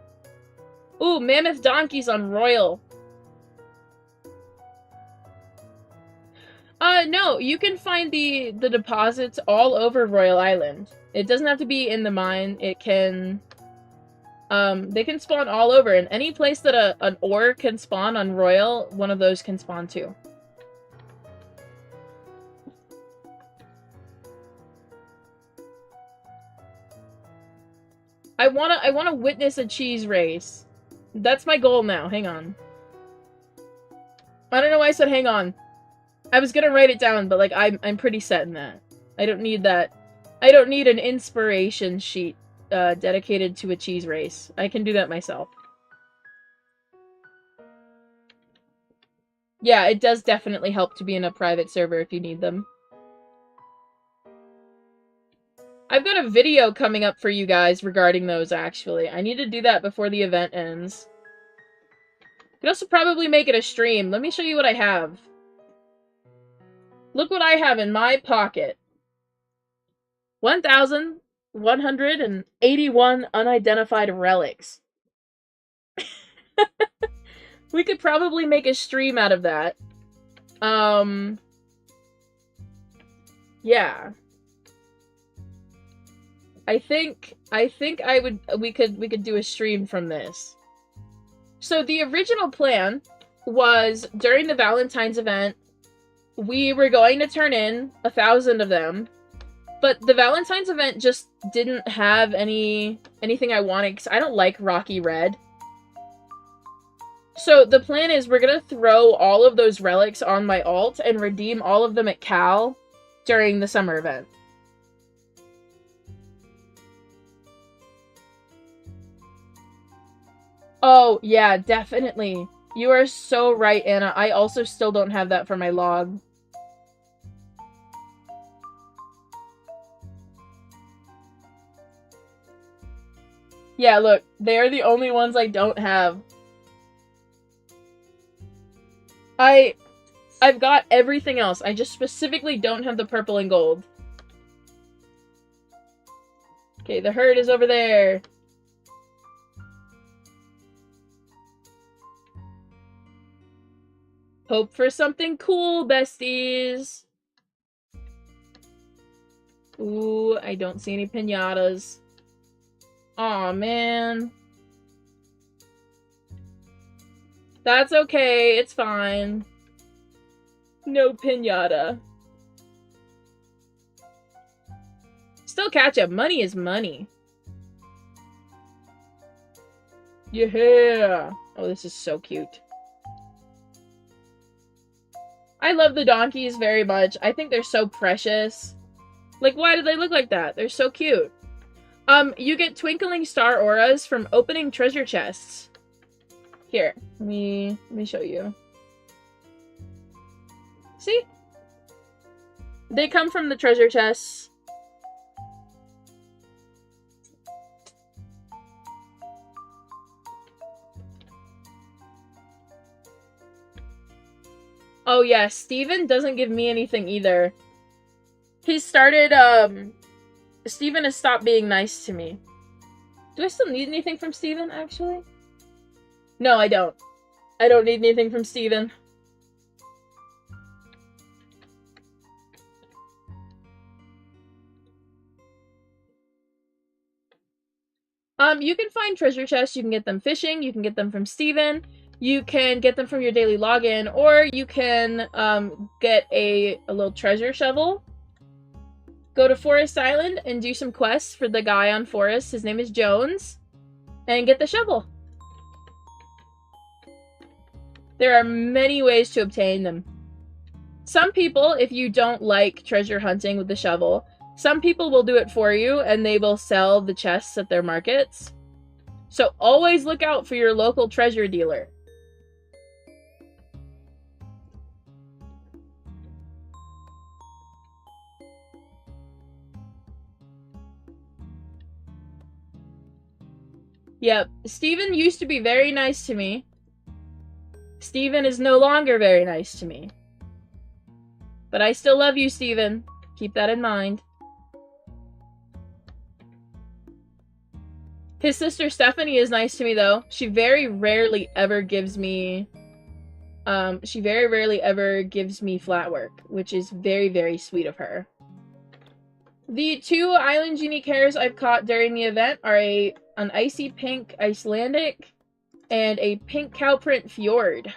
Ooh, mammoth donkeys on Royal. No, you can find the deposits all over Royal Island. It doesn't have to be in the mine. It can, they can spawn all over. And any place that an ore can spawn on Royal, one of those can spawn too. I wanna witness a cheese race. That's my goal now. Hang on. I don't know why I said hang on. I was gonna write it down, but like I'm pretty set in that. I don't need that. I don't need an inspiration sheet dedicated to a cheese race. I can do that myself. Yeah, it does definitely help to be in a private server if you need them. I've got a video coming up for you guys regarding those, actually. I need to do that before the event ends. Could also probably make it a stream. Let me show you what I have. Look what I have in my pocket. 1,181 unidentified relics. We could probably make a stream out of that. Yeah. I think we could do a stream from this. So the original plan was during the Valentine's event, we were going to turn in 1,000 of them, but the Valentine's event just didn't have anything I wanted because I don't like Rocky Red. So the plan is we're gonna throw all of those relics on my alt and redeem all of them at Cal during the summer event. Oh, yeah, definitely. You are so right, Anna. I also still don't have that for my log. Yeah, look. They're the only ones I don't have. I've got everything else. I just specifically don't have the purple and gold. Okay, the herd is over there. Hope for something cool, besties. Ooh, I don't see any piñatas. Aw, man. That's okay, it's fine. No piñata. Still ketchup. Money is money. Yeah. Oh, this is so cute. I love the donkeys very much. I think they're so precious. Like, why do they look like that? They're so cute. You get twinkling star auras from opening treasure chests. Here, let me show you. See? They come from the treasure chests. Oh yeah, Steven doesn't give me anything either. He started, Steven has stopped being nice to me. Do I still need anything from Steven, actually? No, I don't. I don't need anything from Steven. You can find treasure chests, you can get them fishing, you can get them from Steven, you can get them from your daily login, or you can, get a little treasure shovel. Go to Forest Island and do some quests for the guy on Forest, his name is Jones, and get the shovel. There are many ways to obtain them. Some people, if you don't like treasure hunting with the shovel, some people will do it for you and they will sell the chests at their markets. So always look out for your local treasure dealer. Yep, Steven used to be very nice to me. Steven is no longer very nice to me. But I still love you, Steven. Keep that in mind. His sister Stephanie is nice to me, though. She very rarely ever gives me... flat work, which is very, very sweet of her. The 2 island unique hares I've caught during the event are an icy pink Icelandic and a pink cowprint fjord.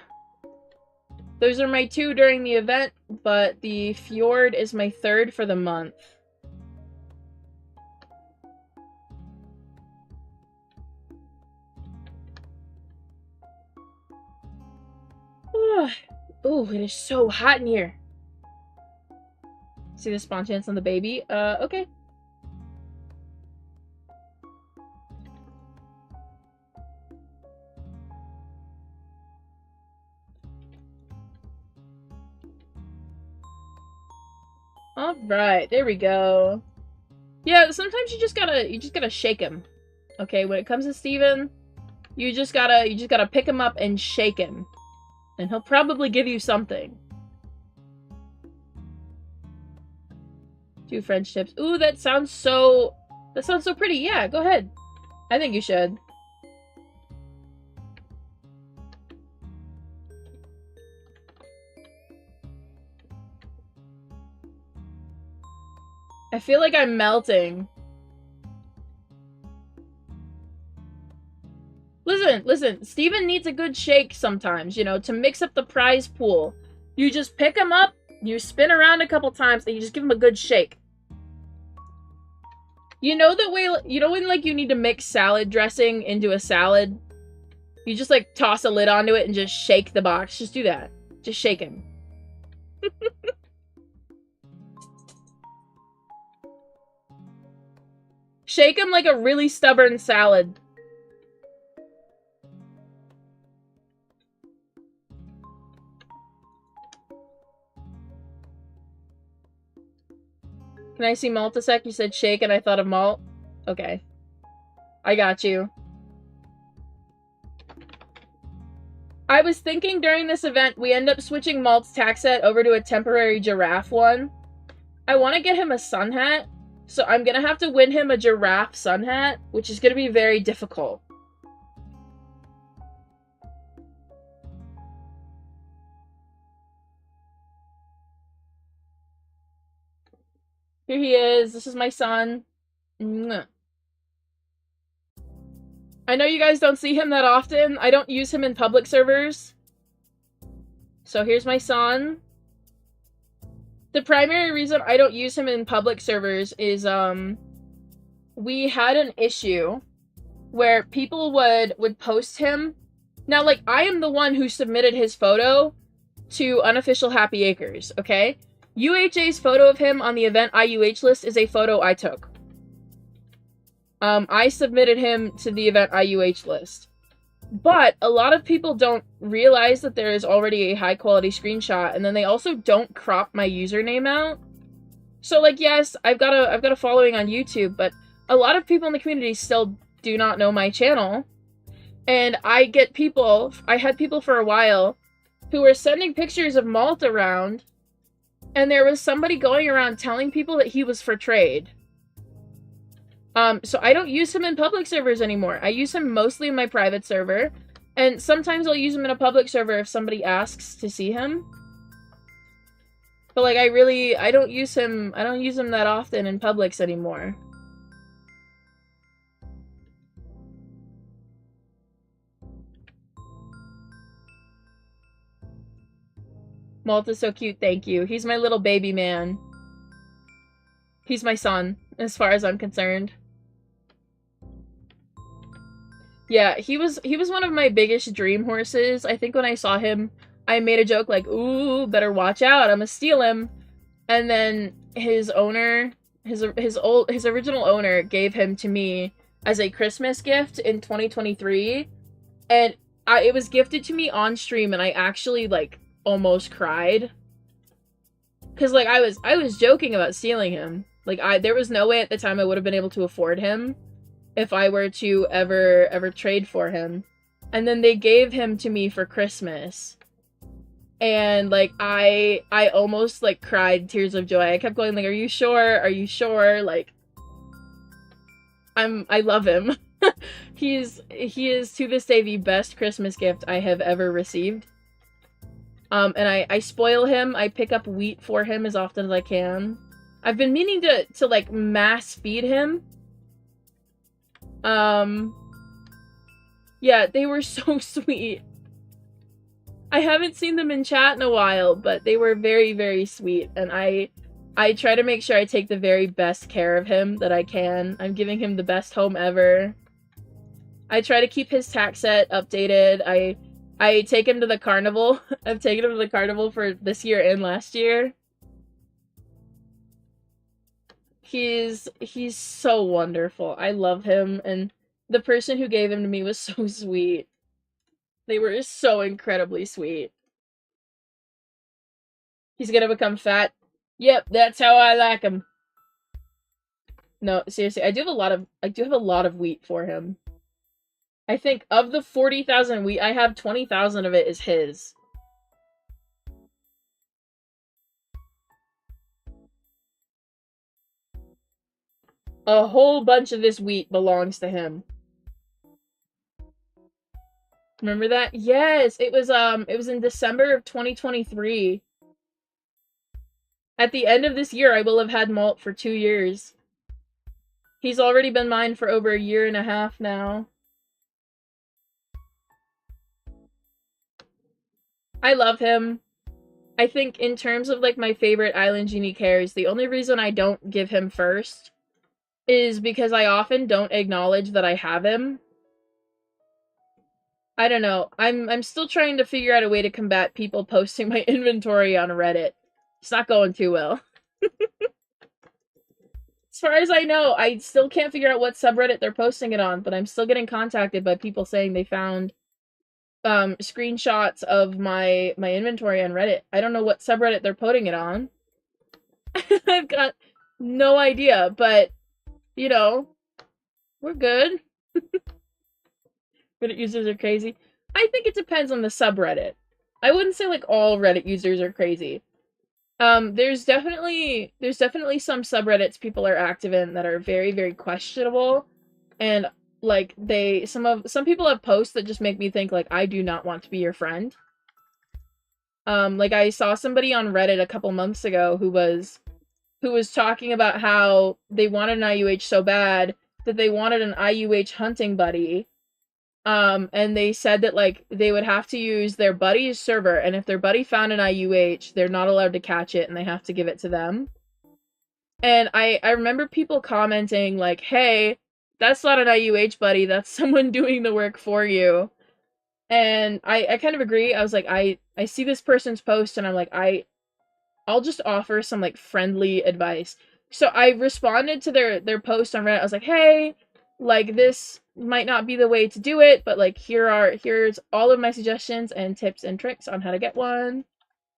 Those are my 2 during the event, but the fjord is my 3rd for the month. Ooh, it is so hot in here. See the spawn chance on the baby? Okay. Alright, there we go. Yeah, sometimes you just gotta shake him. Okay, when it comes to Steven, you just gotta pick him up and shake him. And he'll probably give you something. 2 French tips. Ooh, that sounds so pretty. Yeah, go ahead. I think you should. I feel like I'm melting. Listen, Steven needs a good shake sometimes, you know, to mix up the prize pool. You just pick him up, you spin around a couple times, and you just give him a good shake. You know the way, you know when, like, you need to mix salad dressing into a salad? You just, like, toss a lid onto it and just shake the box. Just do that. Just shake him. Shake him like a really stubborn salad. Can I see Malt a sec? You said shake and I thought of Malt. Okay. I got you. I was thinking during this event we end up switching Malt's tack set over to a temporary giraffe one. I want to get him a sun hat, so I'm gonna have to win him a giraffe sun hat, which is gonna be very difficult. Here he is. This is my son. Mwah. I know you guys don't see him that often. I don't use him in public servers. So here's my son. The primary reason I don't use him in public servers is, we had an issue where people would post him. Now, like, I am the one who submitted his photo to Unofficial Happy Acres, okay? UHA's photo of him on the event IUH list is a photo I took. I submitted him to the event IUH list. But a lot of people don't realize that there is already a high-quality screenshot, and then they also don't crop my username out. So, like, yes, I've got a following on YouTube, but a lot of people in the community still do not know my channel. And I had people for a while who were sending pictures of Malt around, and there was somebody going around telling people that he was for trade. So I don't use him in public servers anymore. I use him mostly in my private server, and sometimes I'll use him in a public server if somebody asks to see him. But, like, I don't use him that often in publics anymore. Malt is so cute, thank you. He's my little baby man. He's my son, as far as I'm concerned. Yeah, he was one of my biggest dream horses. I think when I saw him, I made a joke like, ooh, better watch out, I'm gonna steal him. And then his owner, his original owner gave him to me as a Christmas gift in 2023. And it was gifted to me on stream, and I actually, like, almost cried. Cause, like, I was joking about stealing him. Like, there was no way at the time I would have been able to afford him if I were to ever trade for him. And then they gave him to me for Christmas. And, like, I almost, like, cried tears of joy. I kept going, like, are you sure? Are you sure? Like, I love him. He is, to this day, the best Christmas gift I have ever received. And I spoil him. I pick up wheat for him as often as I can. I've been meaning to like, mass feed him. Yeah, they were so sweet. I haven't seen them in chat in a while, but they were very, very sweet, and I try to make sure I take the very best care of him that I can. I'm giving him the best home ever. I try to keep his tack set updated. I take him to the carnival. I've taken him to the carnival for this year and last year. He's so wonderful. I love him, and the person who gave him to me was so sweet. They were so incredibly sweet. He's gonna become fat. Yep, that's how I like him. No, seriously, I do have a lot of wheat for him. I think of the 40,000 wheat I have, 20,000 of it is his. A whole bunch of this wheat belongs to him. Remember that? Yes, it was in December of 2023. At the end of this year, I will have had Malt for 2 years. He's already been mine for over a year and a half now. I love him. I think in terms of like my favorite Island Genie cares, the only reason I don't give him first is because I often don't acknowledge that I have him. I don't know. I'm still trying to figure out a way to combat people posting my inventory on Reddit. It's not going too well. As far as I know, I still can't figure out what subreddit they're posting it on, but I'm still getting contacted by people saying they found screenshots of my inventory on Reddit. I don't know what subreddit they're putting it on. I've got no idea, but you know, we're good. Reddit users are crazy. I think it depends on the subreddit. I wouldn't say like all Reddit users are crazy. There's definitely some subreddits people are active in that are very, very questionable, and like some people have posts that just make me think like I do not want to be your friend. Like I saw somebody on Reddit a couple months ago who was talking about how they wanted an IUH so bad that they wanted an IUH hunting buddy. And they said that, like, they would have to use their buddy's server, and if their buddy found an IUH, they're not allowed to catch it, and they have to give it to them. And I remember people commenting, like, hey, that's not an IUH buddy, that's someone doing the work for you. And I kind of agree. I was like, I see this person's post, and I'm like, I'll just offer some, like, friendly advice. So I responded to their post on Reddit. I was like, hey, like, this might not be the way to do it, but like here's all of my suggestions and tips and tricks on how to get one.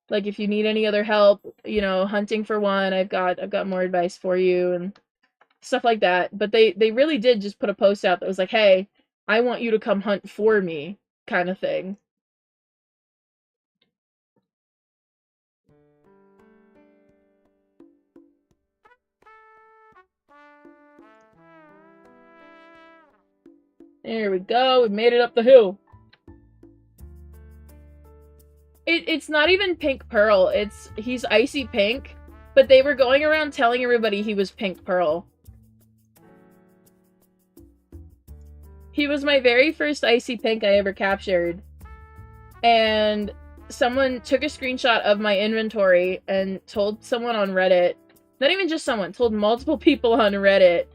Like if you need any other help, you know, hunting for one, I've got more advice for you and stuff like that. But they really did just put a post out that was like, hey, I want you to come hunt for me, kind of thing. There we go. We made it up the hill. It's not even pink pearl. He's icy pink, but they were going around telling everybody he was pink pearl. He was my very first icy pink I ever captured. And someone took a screenshot of my inventory and told someone on Reddit, not even just someone, told multiple people on Reddit,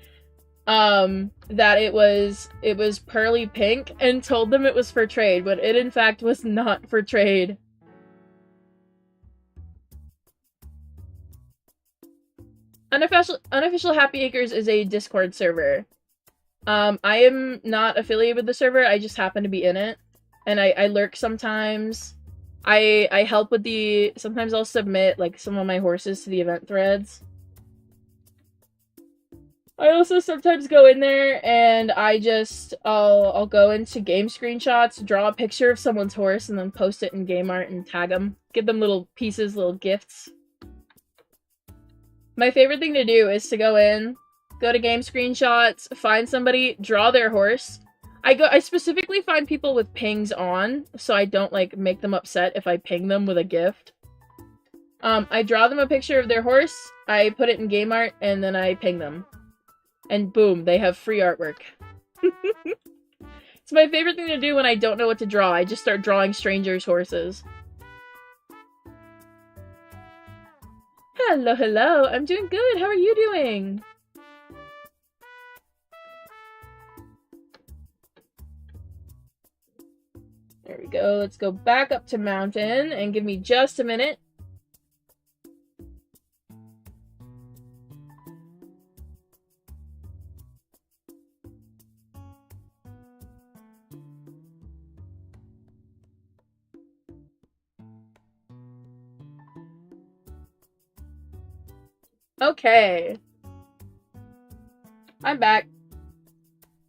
that it was pearly pink and told them it was for trade, but it in fact was not for trade. Unofficial Happy Acres is a Discord server. I am not affiliated with the server, I just happen to be in it. And I lurk sometimes. I help with sometimes I'll submit, like, some of my horses to the event threads. I also sometimes go in there and I'll go into game screenshots, draw a picture of someone's horse, and then post it in game art and tag them. Give them little pieces, little gifts. My favorite thing to do is to go in, go to game screenshots, find somebody, draw their horse. I specifically find people with pings on, so I don't, like, make them upset if I ping them with a gift. I draw them a picture of their horse, I put it in game art, and then I ping them. And boom, they have free artwork. It's my favorite thing to do when I don't know what to draw. I just start drawing strangers' horses. Hello, hello. I'm doing good. How are you doing? There we go. Let's go back up to mountain and give me just a minute. Okay. I'm back.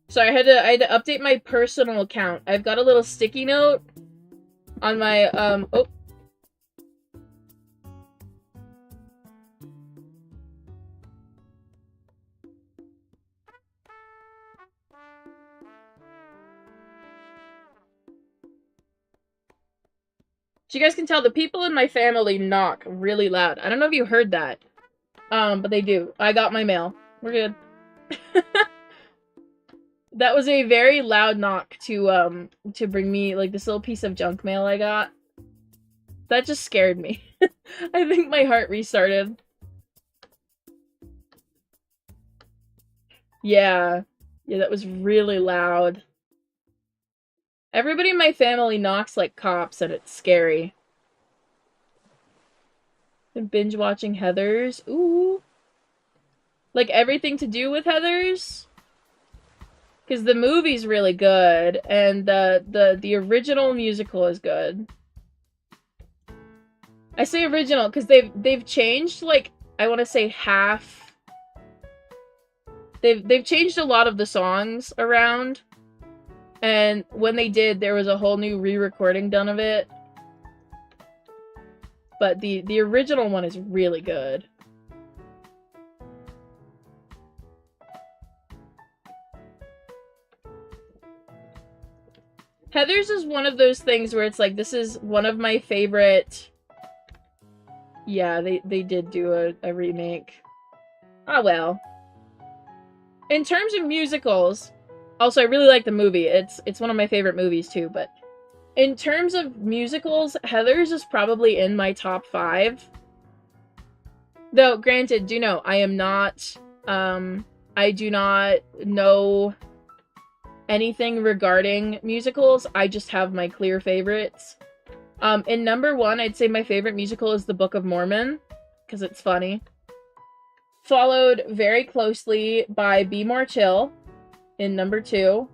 Sorry, I had to update my personal account. I've got a little sticky note on my, oh. So you guys can tell the people in my family knock really loud. I don't know if you heard that. But they do. I got my mail. We're good. That was a very loud knock to bring me, like, this little piece of junk mail I got. That just scared me. I think my heart restarted. Yeah. Yeah, that was really loud. Everybody in my family knocks like cops, and it's scary. Been binge watching Heathers. Ooh. Like, everything to do with Heathers? Because the movie's really good, and the original musical is good. I say original because they've changed, like, I want to say half. They've changed a lot of the songs around, and when they did, there was a whole new re-recording done of it. But the original one is really good. Heathers is one of those things where it's like, this is one of my favorite... Yeah, they did do a remake. Oh well. In terms of musicals, also I really like the movie. It's one of my favorite movies too, but in terms of musicals, Heathers is probably in my top 5. Though, granted, do know, I am not, I do not know anything regarding musicals. I just have my clear favorites. In number 1, I'd say my favorite musical is The Book of Mormon, because it's funny. Followed very closely by Be More Chill in number 2.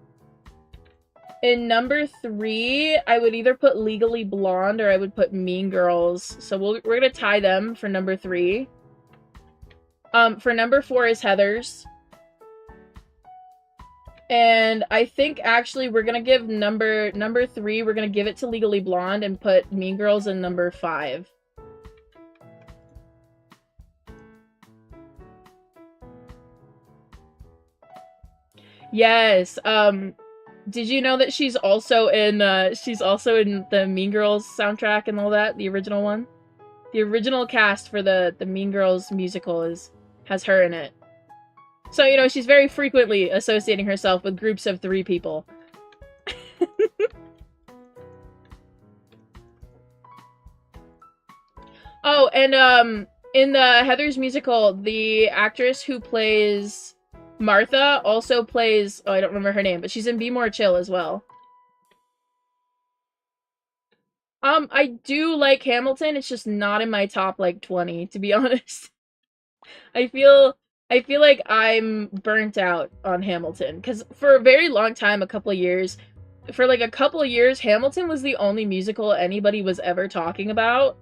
In number 3, I would either put Legally Blonde or I would put Mean Girls. So we're gonna tie them for number 3. For number 4 is Heathers. And I think actually we're gonna give number 3, we're gonna give it to Legally Blonde and put Mean Girls in number 5. Yes, did you know that she's also in the Mean Girls soundtrack and all that? The original one? The original cast for the Mean Girls musical has her in it. So, you know, she's very frequently associating herself with groups of 3 people. Oh, and, in the Heathers musical, the actress who plays Martha also plays... Oh, I don't remember her name, but she's in Be More Chill as well. I do like Hamilton, it's just not in my top, like, 20, to be honest. I feel like I'm burnt out on Hamilton, because for a very long time, for like a couple of years, Hamilton was the only musical anybody was ever talking about.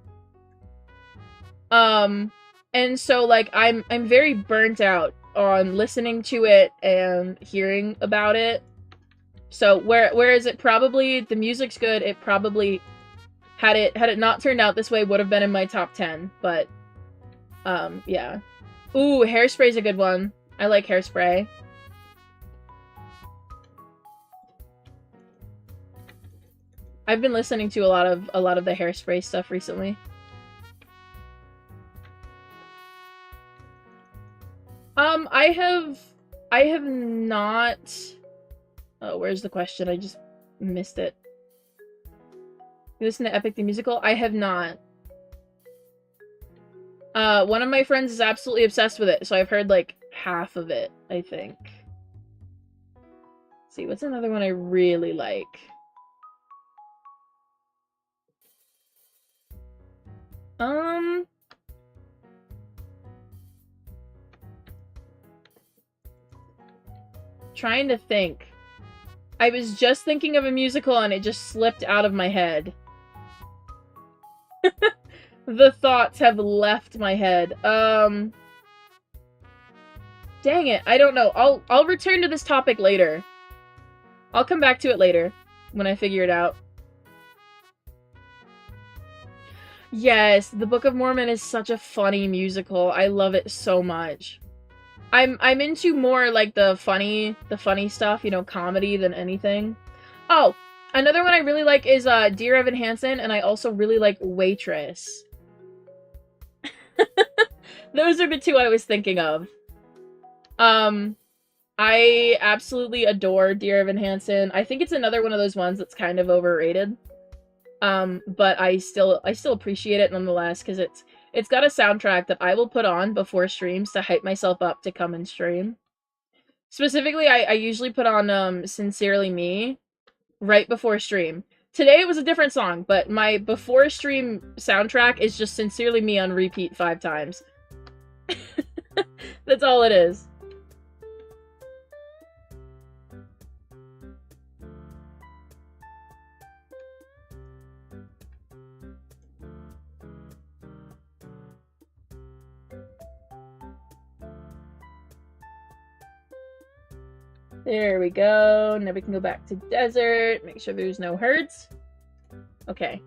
And so, like, I'm very burnt out on listening to it and hearing about it. So, whereas it probably, the music's good, it probably, had it not turned out this way, would have been in my top 10, but, yeah. Ooh, Hairspray's a good one. I like Hairspray. I've been listening to a lot of the Hairspray stuff recently. I have not... Oh, where's the question? I just missed it. You listen to Epic the Musical? I have not. One of my friends is absolutely obsessed with it, so I've heard, like, half of it, I think. Let's see, what's another one I really like? Trying to think. I was just thinking of a musical and it just slipped out of my head. The thoughts have left my head. Dang it, I don't know. I'll return to this topic later. I'll come back to it later when I figure it out. Yes, the Book of Mormon is such a funny musical. I love it so much. I'm into more like the funny stuff, you know, comedy than anything. Oh, another one I really like is Dear Evan Hansen, and I also really like Waitress. Those are the two I was thinking of. I absolutely adore Dear Evan Hansen. I think it's another one of those ones that's kind of overrated. But I still appreciate it nonetheless, because it's got a soundtrack that I will put on before streams to hype myself up to come and stream. Specifically, I usually put on Sincerely Me right before stream. Today it was a different song, but my before stream soundtrack is just Sincerely Me on repeat 5 times. That's all it is. There we go. Now we can go back to desert. Make sure there's no herds. Okay.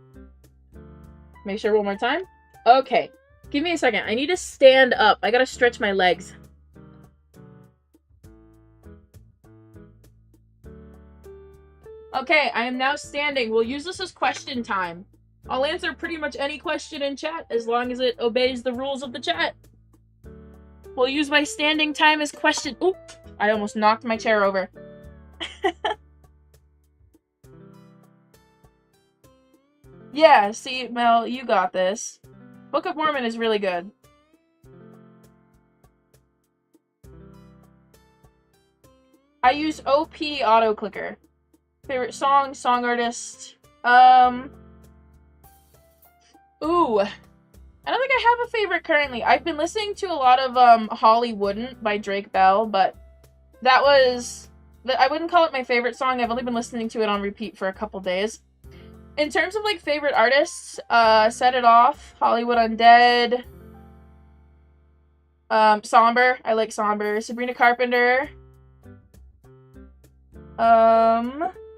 Make sure one more time. Okay. Give me a second. I need to stand up. I gotta stretch my legs. Okay, I am now standing. We'll use this as question time. I'll answer pretty much any question in chat as long as it obeys the rules of the chat. We'll use my standing time as question. Oop! I almost knocked my chair over. Yeah, see, Mel, you got this. Book of Mormon is really good. I use OP auto clicker. Favorite song, song artist. Ooh. I don't think I have a favorite currently. I've been listening to a lot of Holly Wouldn't by Drake Bell, but that was... I wouldn't call it my favorite song. I've only been listening to it on repeat for a couple days. In terms of, like, favorite artists, Set It Off, Hollywood Undead, Somber, I like Somber, Sabrina Carpenter,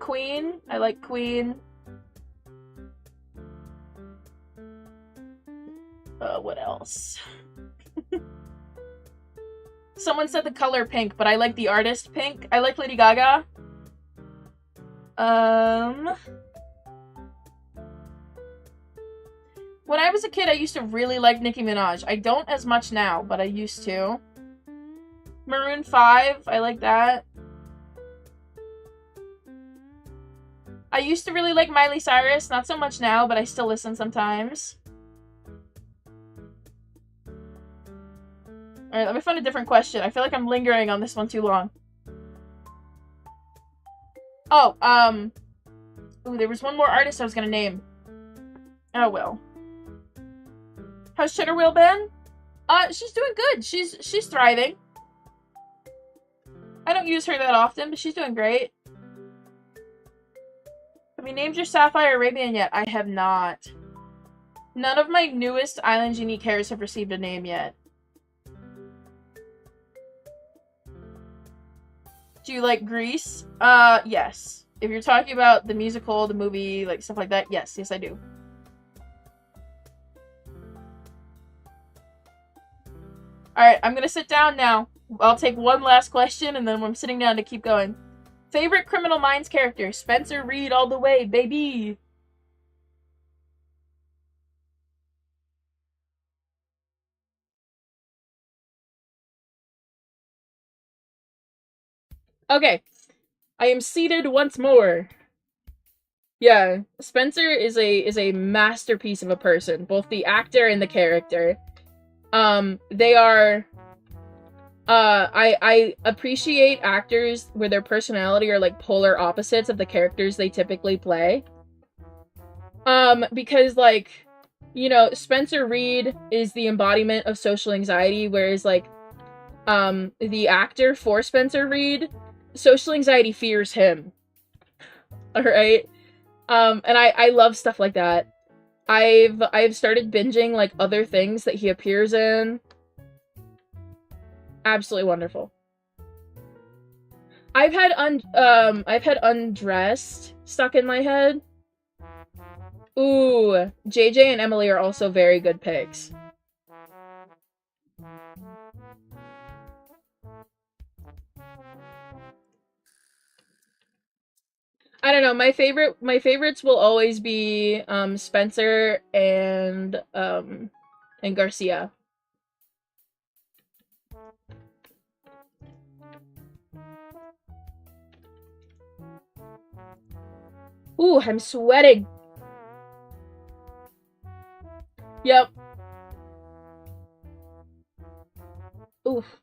Queen, I like Queen, what else? Someone said the color pink, but I like the artist Pink. I like Lady Gaga. When I was a kid, I used to really like Nicki Minaj. I don't as much now, but I used to. Maroon 5, I like that. I used to really like Miley Cyrus, not so much now, but I still listen sometimes. Alright, let me find a different question. I feel like I'm lingering on this one too long. Oh, ooh, there was one more artist I was gonna name. Oh, well. How's Cheddar Whale been? She's doing good. She's thriving. I don't use her that often, but she's doing great. Have you named your Sapphire Arabian yet? I have not. None of my newest Island Unique hairs have received a name yet. Do you like Grease? Yes. If you're talking about the musical, the movie, like stuff like that, yes. Yes, I do. Alright, I'm gonna sit down now. I'll take one last question, and then I'm sitting down to keep going. Favorite Criminal Minds character? Spencer Reed all the way, baby! Okay. I am seated once more. Yeah, Spencer is a masterpiece of a person, both the actor and the character. They are... I appreciate actors where their personality are, like, polar opposites of the characters they typically play. Because, like, you know, Spencer Reed is the embodiment of social anxiety, whereas, like, the actor for Spencer Reed, social anxiety fears him. Alright? And I love stuff like that. I've started binging, like, other things that he appears in. Absolutely wonderful. I've had undressed stuck in my head. Ooh, JJ and Emily are also very good picks. I don't know, my favorites will always be Spencer and Garcia. Ooh, I'm sweating. Yep. Oof.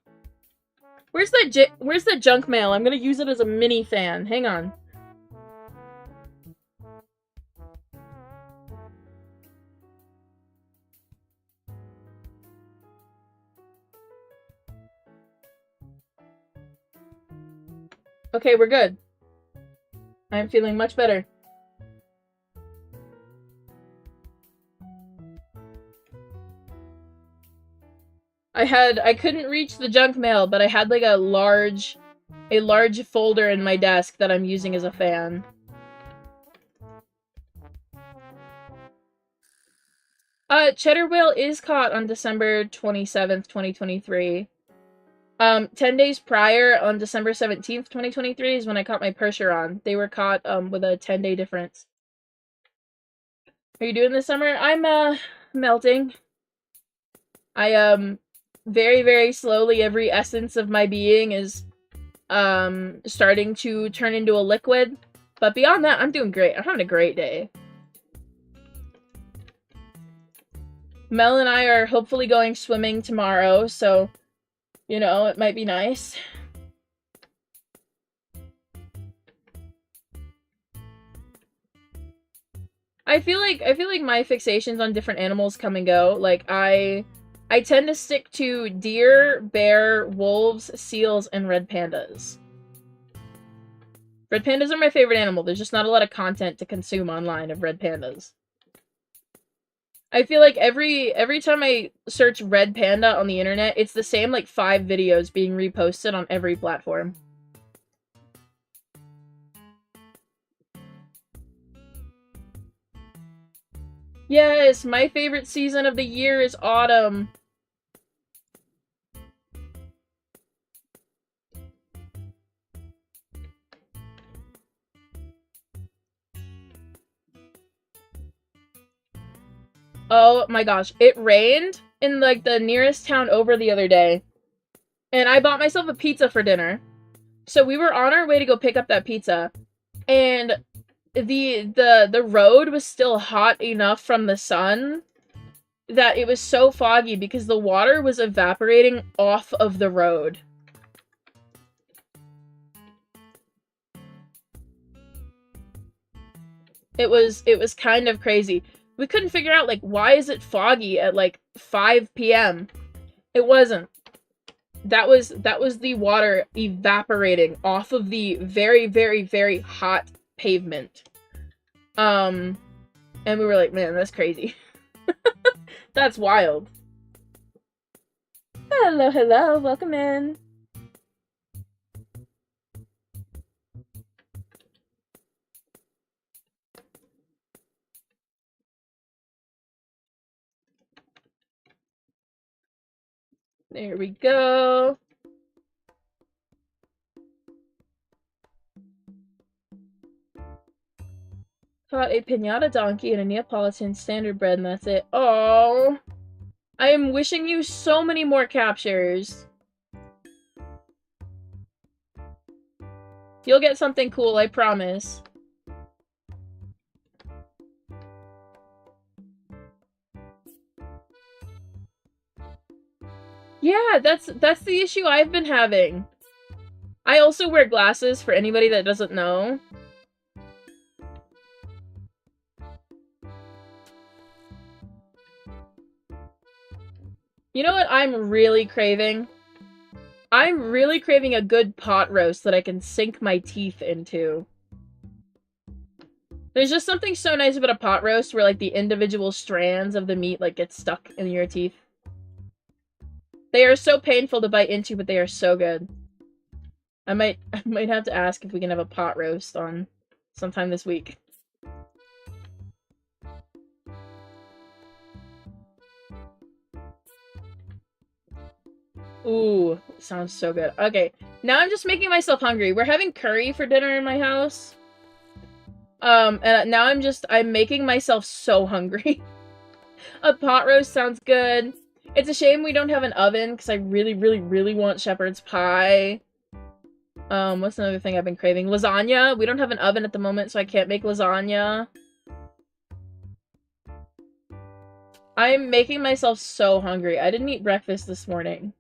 Where's the junk mail? I'm gonna use it as a mini fan. Hang on. Okay, we're good. I'm feeling much better. I couldn't reach the junk mail, but I had like a large folder in my desk that I'm using as a fan. Cheddar Whale is caught on December 27th, 2023. 10 days prior, on December 17th, 2023, is when I caught my Percheron. They were caught, with a 10-day difference. Are you doing this summer? I'm, melting. I, very, very slowly, every essence of my being is, starting to turn into a liquid. But beyond that, I'm doing great. I'm having a great day. Mel and I are hopefully going swimming tomorrow, so, you know, it might be nice. I feel like my fixations on different animals come and go. Like, I tend to stick to deer, bear, wolves, seals, and red pandas. Red pandas are my favorite animal. There's just not a lot of content to consume online of red pandas. I feel like every time I search red panda on the internet, it's the same, like, 5 videos being reposted on every platform. Yes, my favorite season of the year is autumn. Oh my gosh, it rained in, like, the nearest town over the other day. And I bought myself a pizza for dinner. So we were on our way to go pick up that pizza. And the road was still hot enough from the sun that it was so foggy because the water was evaporating off of the road. It was kind of crazy. We couldn't figure out, like, why is it foggy at, like, 5 p.m.? It wasn't. That was the water evaporating off of the very, very, very hot pavement. And we were like, man, that's crazy. That's wild. Hello, hello, welcome in. There we go. Caught a piñata donkey and a Neapolitan standard bread, and that's it. Oh, I am wishing you so many more captures. You'll get something cool, I promise. Yeah, that's the issue I've been having. I also wear glasses, for anybody that doesn't know. You know what I'm really craving? I'm really craving a good pot roast that I can sink my teeth into. There's just something so nice about a pot roast where, like, the individual strands of the meat, like, get stuck in your teeth. They are so painful to bite into, but they are so good. I might have to ask if we can have a pot roast on sometime this week. Ooh, sounds so good. Okay, now I'm just making myself hungry. We're having curry for dinner in my house. And now I'm making myself so hungry. A pot roast sounds good. It's a shame we don't have an oven, because I really, really, really want shepherd's pie. What's another thing I've been craving? Lasagna. We don't have an oven at the moment, so I can't make lasagna. I'm making myself so hungry. I didn't eat breakfast this morning.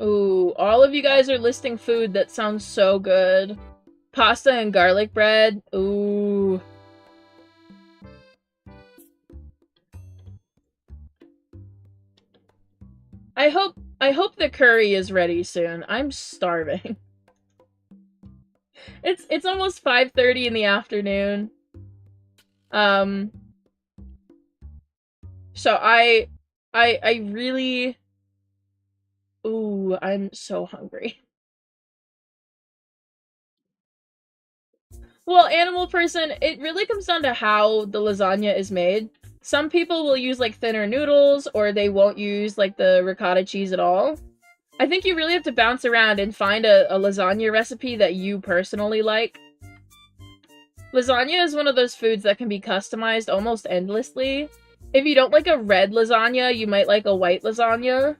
Ooh, all of you guys are listing food that sounds so good. Pasta and garlic bread. Ooh. I hope the curry is ready soon. I'm starving. It's almost 5:30 in the afternoon. So I really... Ooh, I'm so hungry. Well, animal person, it really comes down to how the lasagna is made. Some people will use, like, thinner noodles, or they won't use, like, the ricotta cheese at all. I think you really have to bounce around and find a lasagna recipe that you personally like. Lasagna is one of those foods that can be customized almost endlessly. If you don't like a red lasagna, you might like a white lasagna.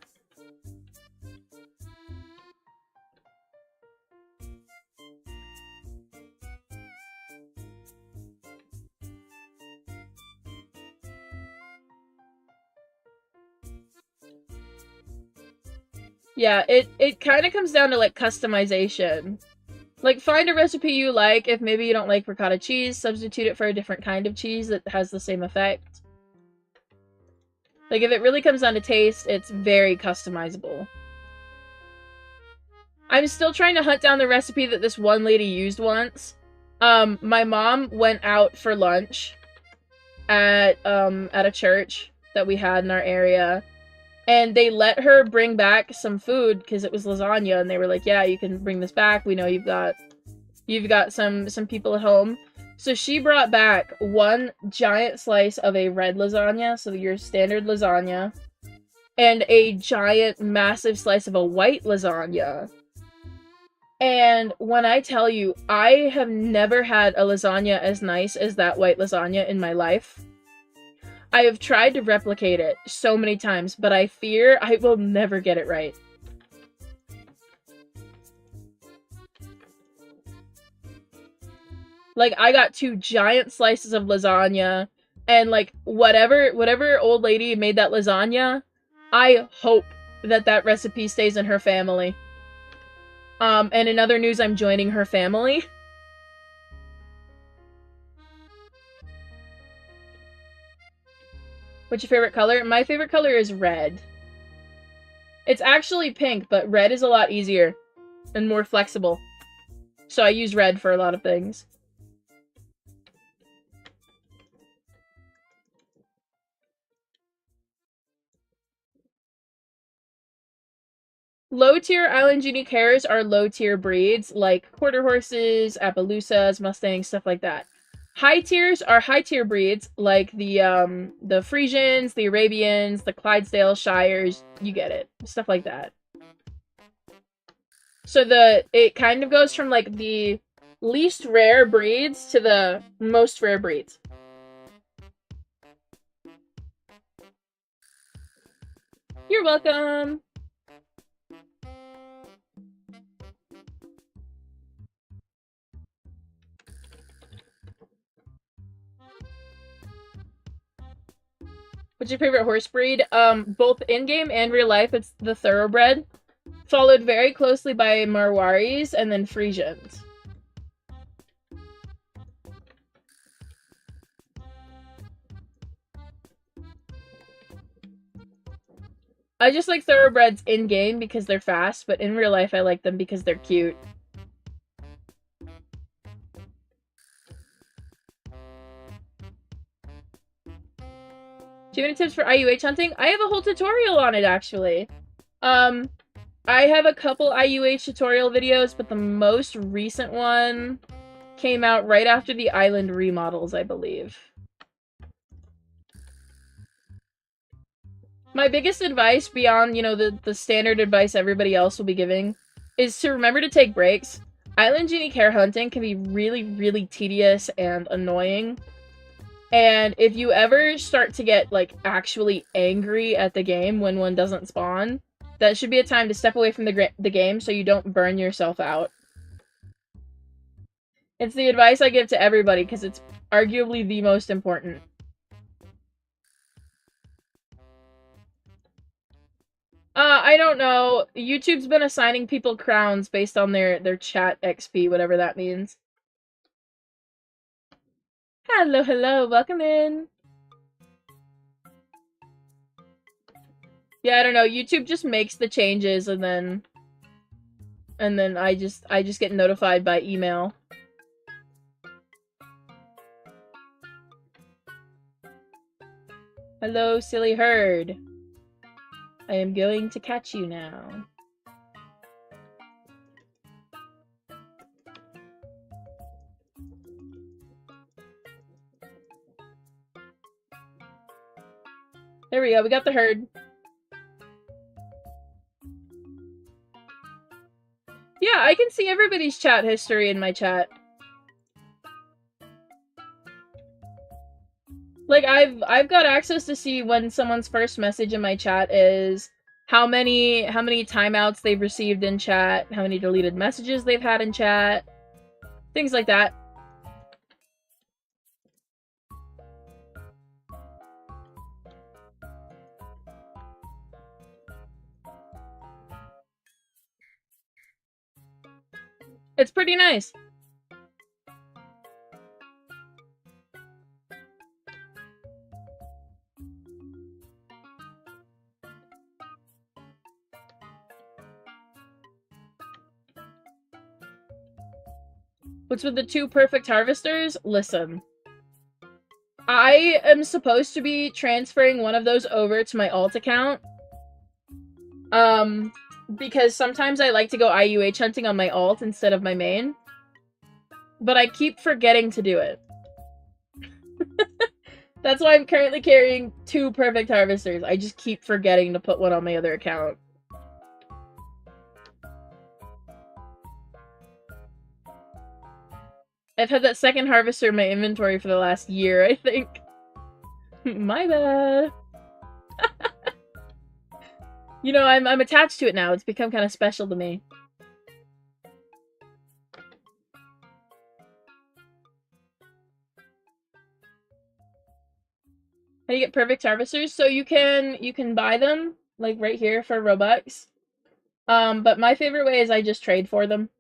Yeah, it kind of comes down to, like, customization. Like, find a recipe you like. If maybe you don't like ricotta cheese, substitute it for a different kind of cheese that has the same effect. Like, if it really comes down to taste, it's very customizable. I'm still trying to hunt down the recipe that this one lady used once. My mom went out for lunch at a church that we had in our area, and they let her bring back some food because it was lasagna, and they were like, yeah, you can bring this back. We know you've got some people at home. So she brought back one giant slice of a red lasagna, so your standard lasagna, and a giant, massive slice of a white lasagna. And when I tell you, I have never had a lasagna as nice as that white lasagna in my life. I have tried to replicate it so many times, but I fear I will never get it right. Like, I got 2 giant slices of lasagna, and, like, whatever old lady made that lasagna, I hope that that recipe stays in her family. And in other news, I'm joining her family. What's your favorite color? My favorite color is red. It's actually pink, but red is a lot easier and more flexible. So I use red for a lot of things. Low-tier Island Unique hares are low-tier breeds, like quarter horses, Appaloosas, Mustangs, stuff like that. High tiers are high-tier breeds, like the Frisians, the Arabians, the Clydesdale Shires, you get it. Stuff like that. So it kind of goes from, like, the least rare breeds to the most rare breeds. You're welcome! What's your favorite horse breed? Both in-game and real life, it's the Thoroughbred. Followed very closely by Marwaris and then Frisians. I just like thoroughbreds in-game because they're fast, but in real life I like them because they're cute. Do you have any tips for IUH hunting? I have a whole tutorial on it, actually. I have a couple IUH tutorial videos, but the most recent one came out right after the island remodels, I believe. My biggest advice beyond, you know, the standard advice everybody else will be giving is to remember to take breaks. Island Genie care hunting can be really, really tedious and annoying. And if you ever start to get, like, actually angry at the game when one doesn't spawn, that should be a time to step away from the game so you don't burn yourself out. It's the advice I give to everybody because it's arguably the most important. I don't know. YouTube's been assigning people crowns based on their chat XP, whatever that means. Hello, hello, welcome in. Yeah, I don't know. YouTube just makes the changes and then I just get notified by email. Hello, silly herd. I am going to catch you now. There we go, we got the herd. Yeah, I can see everybody's chat history in my chat. Like, I've got access to see when someone's first message in my chat is, how many timeouts they've received in chat, how many deleted messages they've had in chat, things like that. It's pretty nice. What's with the 2 perfect harvesters? Listen. I am supposed to be transferring one of those over to my alt account. Because sometimes I like to go IUH hunting on my alt instead of my main. But I keep forgetting to do it. That's why I'm currently carrying 2 perfect harvesters. I just keep forgetting to put one on my other account. I've had that second harvester in my inventory for the last year, I think. My bad. You know, I'm attached to it now. It's become kind of special to me. How do you get perfect harvesters? So you can buy them, like, right here for Robux. But my favorite way is I just trade for them.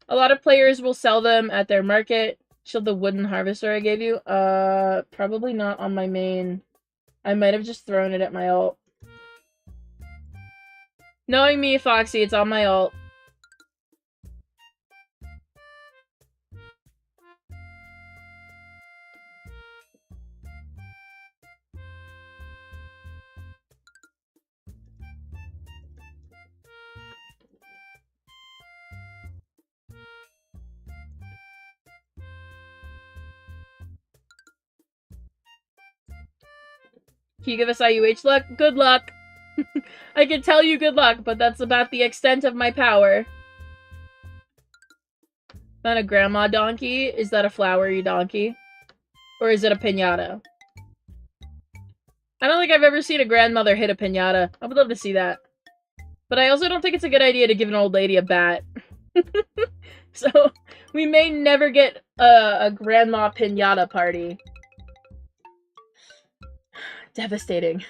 A lot of players will sell them at their market. Show the wooden harvester I gave you. Probably not on my main. I might have just thrown it at my alt. Knowing me, Foxy, it's on my alt. Can you give us IUH luck? Good luck! I can tell you good luck, but that's about the extent of my power. Found a grandma donkey? Is that a flowery donkey? Or is it a piñata? I don't think I've ever seen a grandmother hit a piñata. I would love to see that. But I also don't think it's a good idea to give an old lady a bat. So, we may never get a grandma piñata party. Devastating.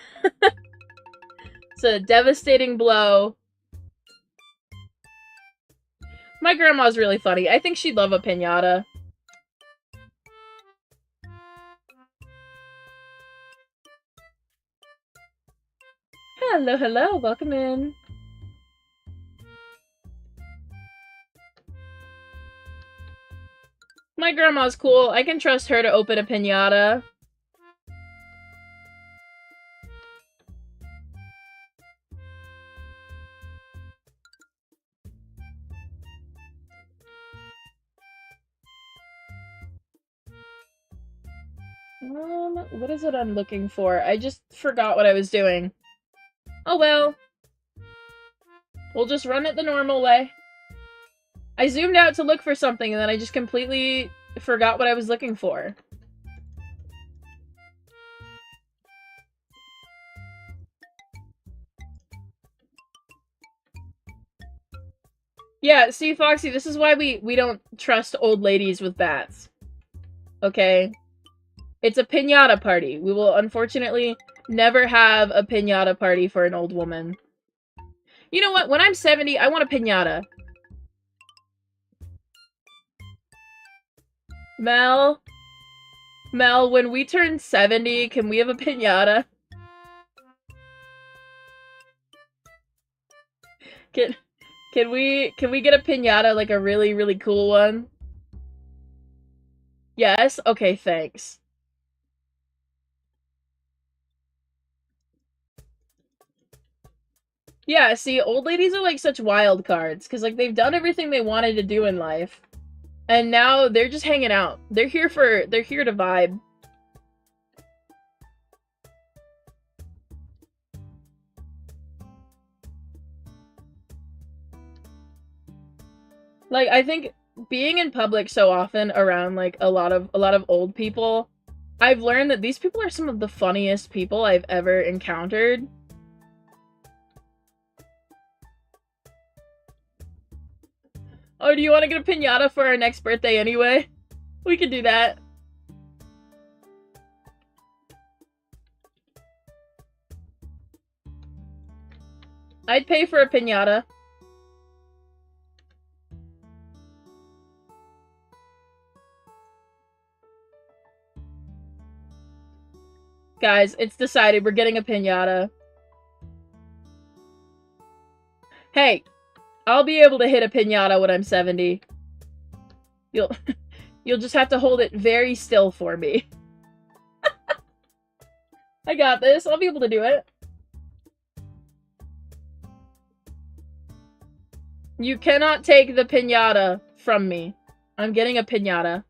It's a devastating blow. My grandma's really funny. I think she'd love a piñata. Hello, hello, welcome in. My grandma's cool. I can trust her to open a piñata. What is it I'm looking for? I just forgot what I was doing. Oh well. We'll just run it the normal way. I zoomed out to look for something and then I just completely forgot what I was looking for. Yeah, see, Foxy, this is why we don't trust old ladies with bats. Okay? It's a piñata party. We will unfortunately never have a piñata party for an old woman. You know what? When I'm 70, I want a piñata. Mel, when we turn 70, can we have a piñata? Can we get a piñata, like a really, really cool one? Yes? Okay, thanks. Yeah, see, old ladies are like such wild cards, because like they've done everything they wanted to do in life. And now they're just hanging out. They're here to vibe. Like, I think being in public so often around like a lot of old people, I've learned that these people are some of the funniest people I've ever encountered. Oh, do you want to get a piñata for our next birthday anyway? We could do that. I'd pay for a piñata. Guys, it's decided. We're getting a piñata. Hey, I'll be able to hit a piñata when I'm 70. You'll just have to hold it very still for me. I got this. I'll be able to do it. You cannot take the piñata from me. I'm getting a piñata.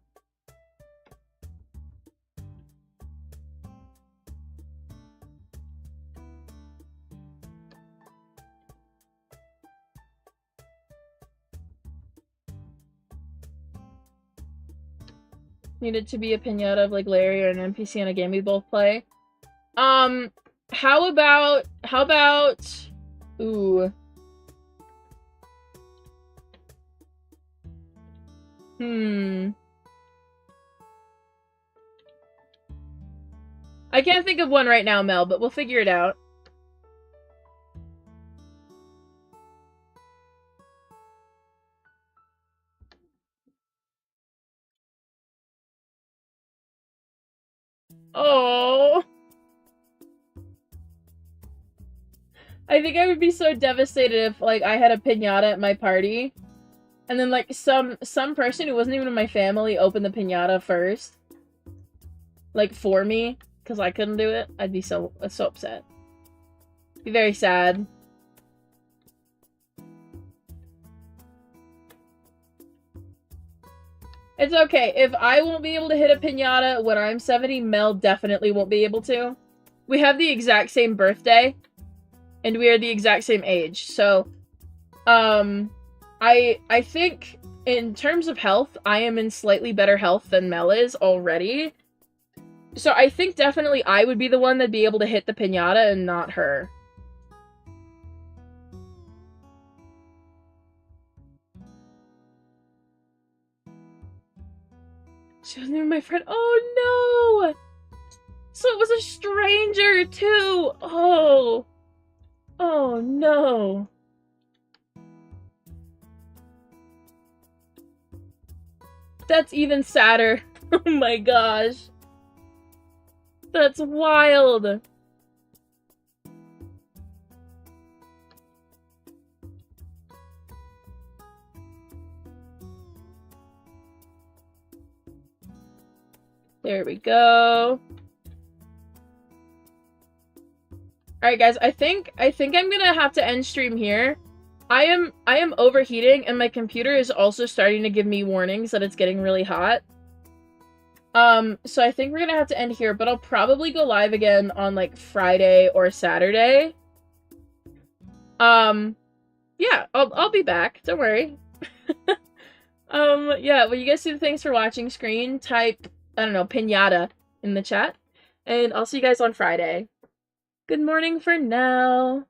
Needed to be a piñata of like Larry or an NPC in a game we both play. How about ooh. I can't think of one right now, Mel, but we'll figure it out. Oh. I think I would be so devastated if, like, I had a piñata at my party, and then, like, some person who wasn't even in my family opened the piñata first. Like, for me, because I couldn't do it. I'd be so upset. Be very sad. It's okay. If I won't be able to hit a piñata when I'm 70, Mel definitely won't be able to. We have the exact same birthday, and we are the exact same age. So, I think in terms of health, I am in slightly better health than Mel is already. So I think definitely I would be the one that'd be able to hit the piñata and not her. She wasn't even my friend. Oh no! So it was a stranger too! Oh! Oh no! That's even sadder. Oh my gosh. That's wild. There we go. Alright guys, I think I'm gonna have to end stream here. I am overheating and my computer is also starting to give me warnings that it's getting really hot. So I think we're gonna have to end here, but I'll probably go live again on like Friday or Saturday. Yeah, I'll be back. Don't worry. Yeah, when you guys see the thanks for watching screen, type, I don't know, pinata in the chat. And I'll see you guys on Friday. Good morning for now.